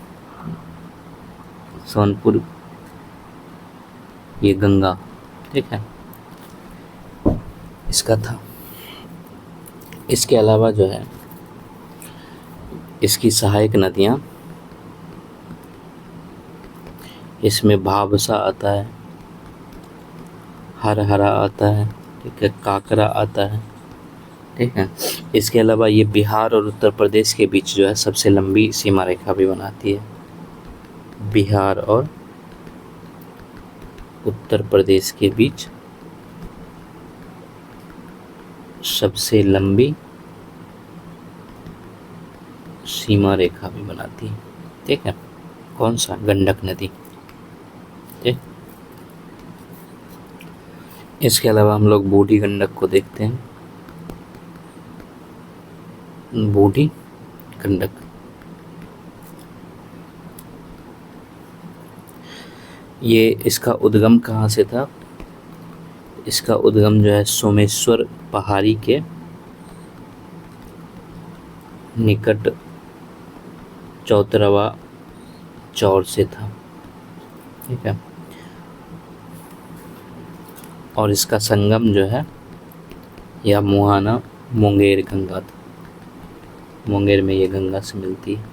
सोनपुर ये गंगा, ठीक है, इसका था। इसके अलावा जो है इसकी सहायक नदियाँ, इसमें भावसा आता है, हरहरा आता है, ठीक है, काकरा आता है, ठीक है। इसके अलावा ये बिहार और उत्तर प्रदेश के बीच जो है सबसे लंबी सीमा रेखा भी बनाती है। बिहार और उत्तर प्रदेश के बीच सबसे लंबी सीमा रेखा भी बनाती है। ठीक है, कौन सा? गंडक नदी। ठीक, इसके अलावा हम लोग बूढ़ी गंडक को देखते हैं। बूढ़ी गंडक, ये इसका उद्गम कहाँ से था? इसका उद्गम जो है सोमेश्वर पहाड़ी के निकट चौतरवा चौर से था। ठीक है, और इसका संगम जो है या मुहाना मुंगेर गंगा था। मुंगेर में ये गंगा से मिलती है।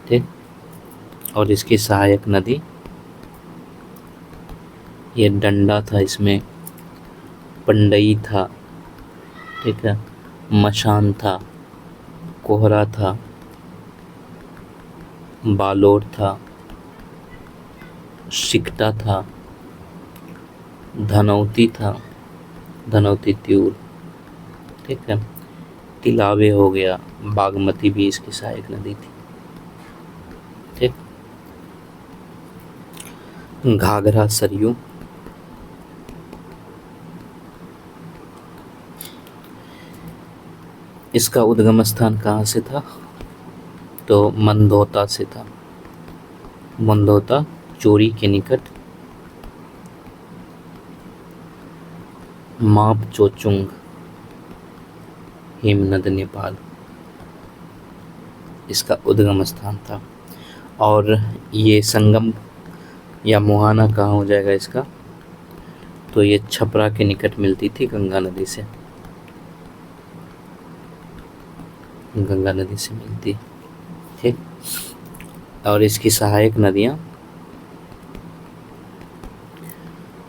ठीक, और इसकी सहायक नदी ये डंडा था, इसमें पंडई था। ठीक है, मशान था, कोहरा था, बालोर था, सिकटा था, धनौती था, धनौती त्यूर। ठीक है, तिलावे हो गया, बागमती भी इसकी सहायक नदी थी। ठीक, घाघरा सरयू, इसका उद्गम स्थान कहाँ से था? तो मंदोता से था। मंदोता चोरी के निकट मापचोचुंग हिमनद नेपाल, इसका उद्गम स्थान था। और ये संगम या मुहाना कहाँ हो जाएगा इसका? तो ये छपरा के निकट मिलती थी गंगा नदी से। गंगा नदी से मिलती। ठीक, और इसकी सहायक नदियाँ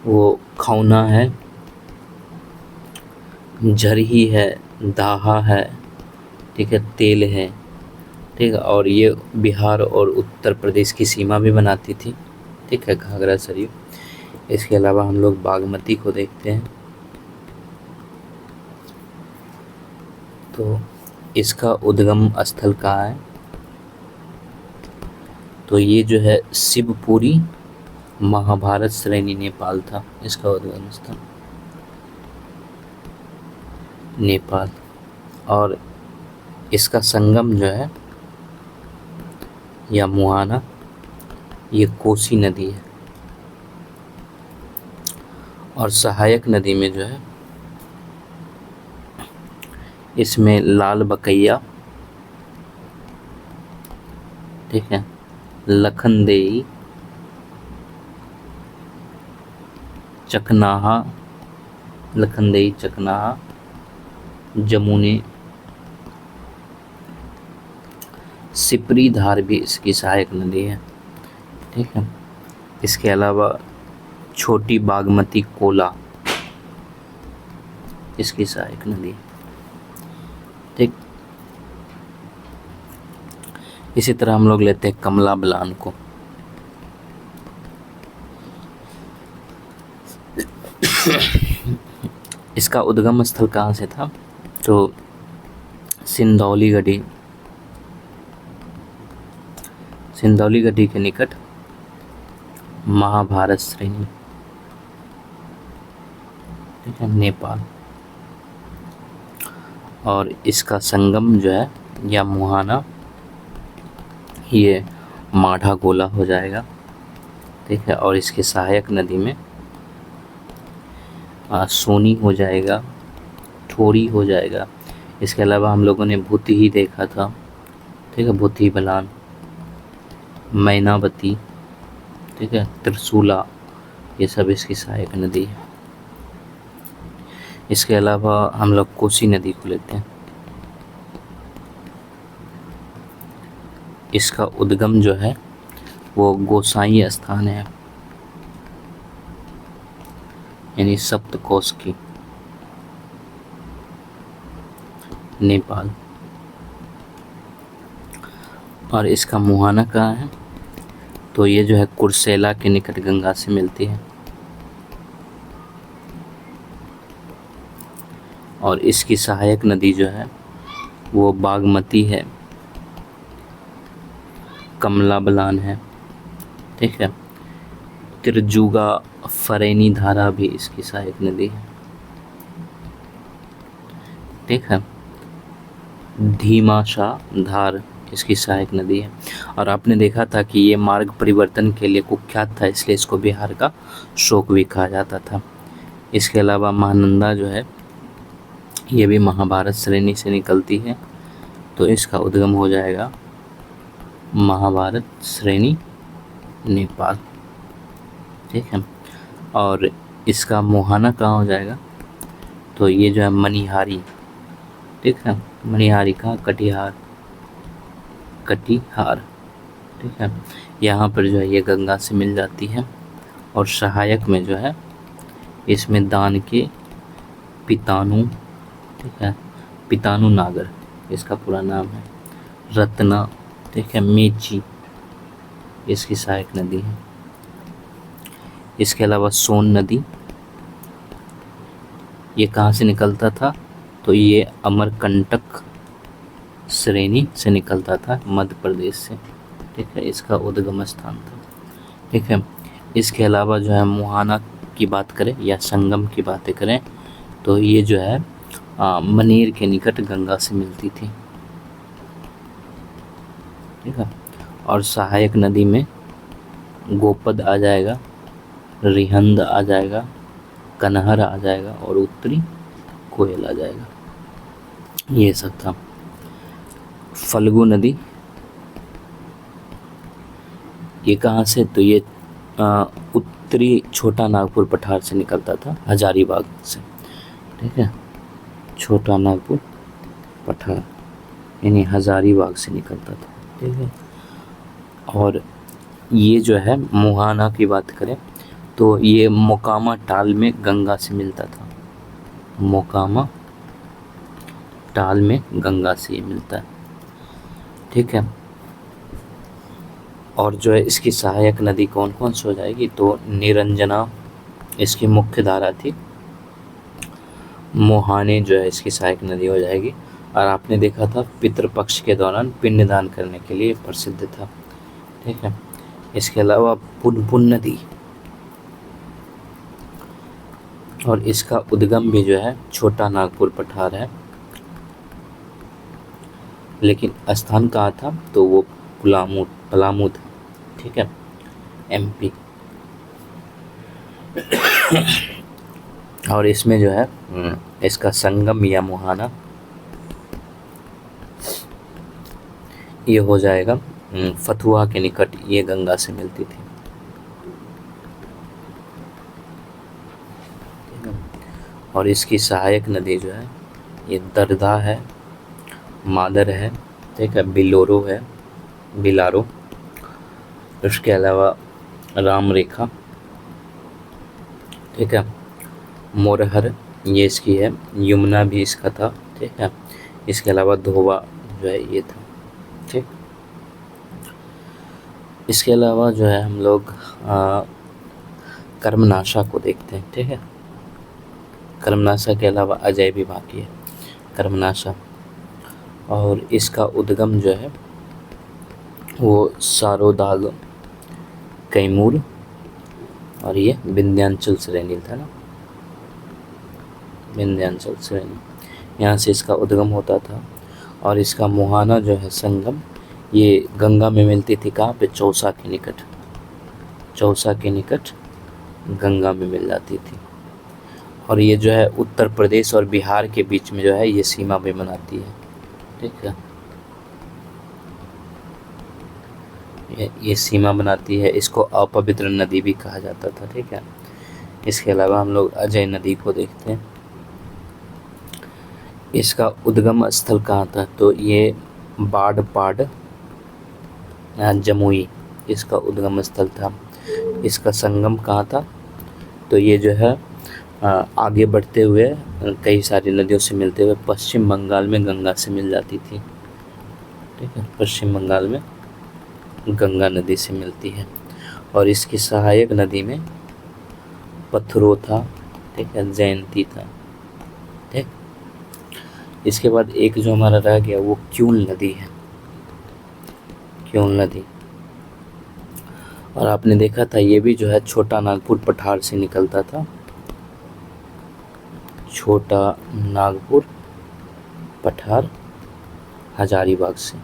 वो खौना है, झरही है, दाहा है, ठीक है, तेल है। ठीक है, और ये बिहार और उत्तर प्रदेश की सीमा भी बनाती थी। ठीक है, घाघरा सरयू। इसके अलावा हम लोग बागमती को देखते हैं। तो इसका उद्गम स्थल कहाँ है? तो ये जो है शिवपुरी महाभारत श्रेणी नेपाल था, इसका उद्गम स्थल नेपाल। और इसका संगम जो है या मुहाना ये कोसी नदी है। और सहायक नदी में जो है इसमें लाल बकैया, ठीक है, लखनदेई, चकनाहा, लखनदेई, चकनाहा, जमुनी, सिपरी धार भी इसकी सहायक नदी है। ठीक है, इसके अलावा छोटी बागमती कोला इसकी सहायक नदी। ठीक, इसी तरह हम लोग लेते हैं कमला बलान को। इसका उद्गम स्थल कहाँ से था? तो सिंधौली गढ़ी, सिंधौली गढ़ी के निकट महाभारत श्रेणी, ठीक है, नेपाल। और इसका संगम जो है या मुहाना ये माढ़ा गोला हो जाएगा। ठीक है, और इसके सहायक नदी में सोनी हो जाएगा, ठोरी हो जाएगा। इसके अलावा हम लोगों ने भूति ही देखा था। ठीक है, भूति बलान, मैनावती, ठीक है, त्रिशूला, ये सब इसकी सहायक नदी है। इसके अलावा हम लोग कोसी नदी को लेते हैं। इसका उद्गम जो है वो गोसाई स्थान है, यानी सप्तकोश की। नेपाल। और इसका मुहाना कहाँ है? तो ये जो है कुर्सेला के निकट गंगा से मिलती है। और इसकी सहायक नदी जो है वो बागमती है, कमला बलान है, ठीक है। तिरजुगा फरेनी धारा भी इसकी सहायक नदी है, ठीक है। धीमाशा धार इसकी सहायक नदी है। और आपने देखा था कि ये मार्ग परिवर्तन के लिए कुख्यात था, इसलिए इसको बिहार का शोक भी कहा जाता था। इसके अलावा महानंदा जो है ये भी महाभारत श्रेणी से निकलती है, तो इसका उद्गम हो जाएगा महाभारत श्रेणी, नेपाल, ठीक है। और इसका मुहाना कहाँ हो जाएगा? तो ये जो है मनिहारी, ठीक है। मनिहारी का कटिहार, ठीक है। यहाँ पर जो है ये गंगा से मिल जाती है। और सहायक में जो है इसमें दान के पितानु, ठीक है, पितानु नागर इसका पूरा नाम है, रत्ना, ठीक है, मेची इसकी सहायक नदी है। इसके अलावा सोन नदी, ये कहाँ से निकलता था? तो ये अमरकंटक श्रेणी से निकलता था, मध्य प्रदेश से, ठीक है। इसका उद्गम स्थान था, ठीक है। इसके अलावा जो है मुहाना की बात करें या संगम की बातें करें तो ये जो है मनेर के निकट गंगा से मिलती थी, ठीक है। और सहायक नदी में गोपद आ जाएगा, रिहंद आ जाएगा, कनहर आ जाएगा और उत्तरी कोयल आ जाएगा, ये सब था। फल्गु नदी ये कहाँ से? तो ये उत्तरी छोटा नागपुर पठार से निकलता था, हजारीबाग से, ठीक है। छोटा नागपुर पठार यानी हजारीबाग से निकलता था, ठीक है। और ये जो है मुहाना की बात करें तो ये मोकामा टाल में गंगा से मिलता था, मोकामा टाल में गंगा से ये मिलता है, ठीक है। और जो है इसकी सहायक नदी कौन कौन सी हो जाएगी? तो निरंजना इसकी मुख्य धारा थी, मोहाने जो है इसकी सहायक नदी हो जाएगी। और आपने देखा था पितृपक्ष के दौरान पिंडदान करने के लिए प्रसिद्ध था, ठीक है। इसके अलावा पुनपुन नदी, और इसका उद्गम भी जो है छोटा नागपुर पठार है, लेकिन स्थान कहाँ था? तो वो पलामू था, ठीक है, एमपी। और इसमें जो है इसका संगम या मुहाना ये हो जाएगा फतुहा के निकट, ये गंगा से मिलती थी। और इसकी सहायक नदी जो है ये दरदा है, मादर है, ठीक है, बिलोरो है, बिलारो। उसके अलावा राम रेखा, ठीक है, मोरहर ये इसकी है, यमुना भी इसका था, ठीक है। इसके अलावा धोबा जो है ये था, ठीक। इसके अलावा जो है हम लोग कर्मनाशा को देखते हैं, ठीक है। कर्मनाशा के अलावा अजय भी बाकी है, कर्मनाशा। और इसका उद्गम जो है वो सारोदाग, कैमूर और ये विंध्याचल श्रेणी था ना, विंध्याचल श्रेणी, यहाँ से इसका उद्गम होता था। और इसका मुहाना जो है संगम, ये गंगा में मिलती थी कहाँ पे? चौसा के निकट, चौसा के निकट गंगा में मिल जाती थी। और ये जो है उत्तर प्रदेश और बिहार के बीच में जो है ये सीमा भी बनाती है, ठीक है, ये सीमा बनाती है। इसको अपवित्र नदी भी कहा जाता था, ठीक है। इसके अलावा हम लोग अजय नदी को देखते हैं। इसका उद्गम स्थल कहाँ था? तो ये बाड़पाड़ जमुई इसका उद्गम स्थल था। इसका संगम कहाँ था? तो ये जो है आगे बढ़ते हुए कई सारी नदियों से मिलते हुए पश्चिम बंगाल में गंगा से मिल जाती थी। ठीक है, पश्चिम बंगाल में गंगा नदी से मिलती है और इसकी सहायक नदी में पथरो था। ठीक है, जयंती था। ठीक, इसके बाद एक जो हमारा रह गया वो क्यूल नदी है, क्यूल नदी। और आपने देखा था ये भी जो है छोटा नागपुर पठार से निकलता था, छोटा नागपुर पठार हजारीबाग से।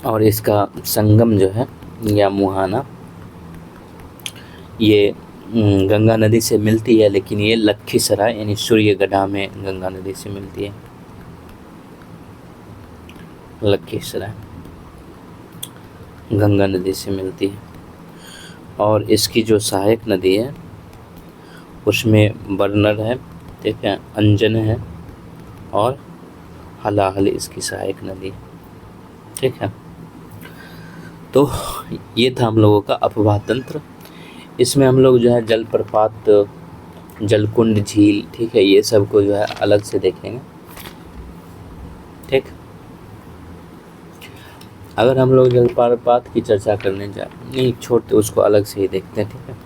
और इसका संगम जो है या मुहाना ये गंगा नदी से मिलती है, लेकिन ये लखीसराय यानी सूर्यगढ़ा में गंगा नदी से मिलती है। लखीसराय गंगा नदी से मिलती है। और इसकी जो सहायक नदी है उसमें बरनर है, ठीक है, अंजन है और हलाहल इसकी सहायक नदी। ठीक है, तो ये था हम लोगों का अफवाह तंत्र। इसमें हम लोग जो है जलप्रपात, जलकुंड, झील, ठीक है, ये सब को जो है अलग से देखेंगे। ठीक, अगर हम लोग जलप्रपात की चर्चा करने जाए, नहीं छोड़ते, उसको अलग से ही देखते हैं। ठीक है।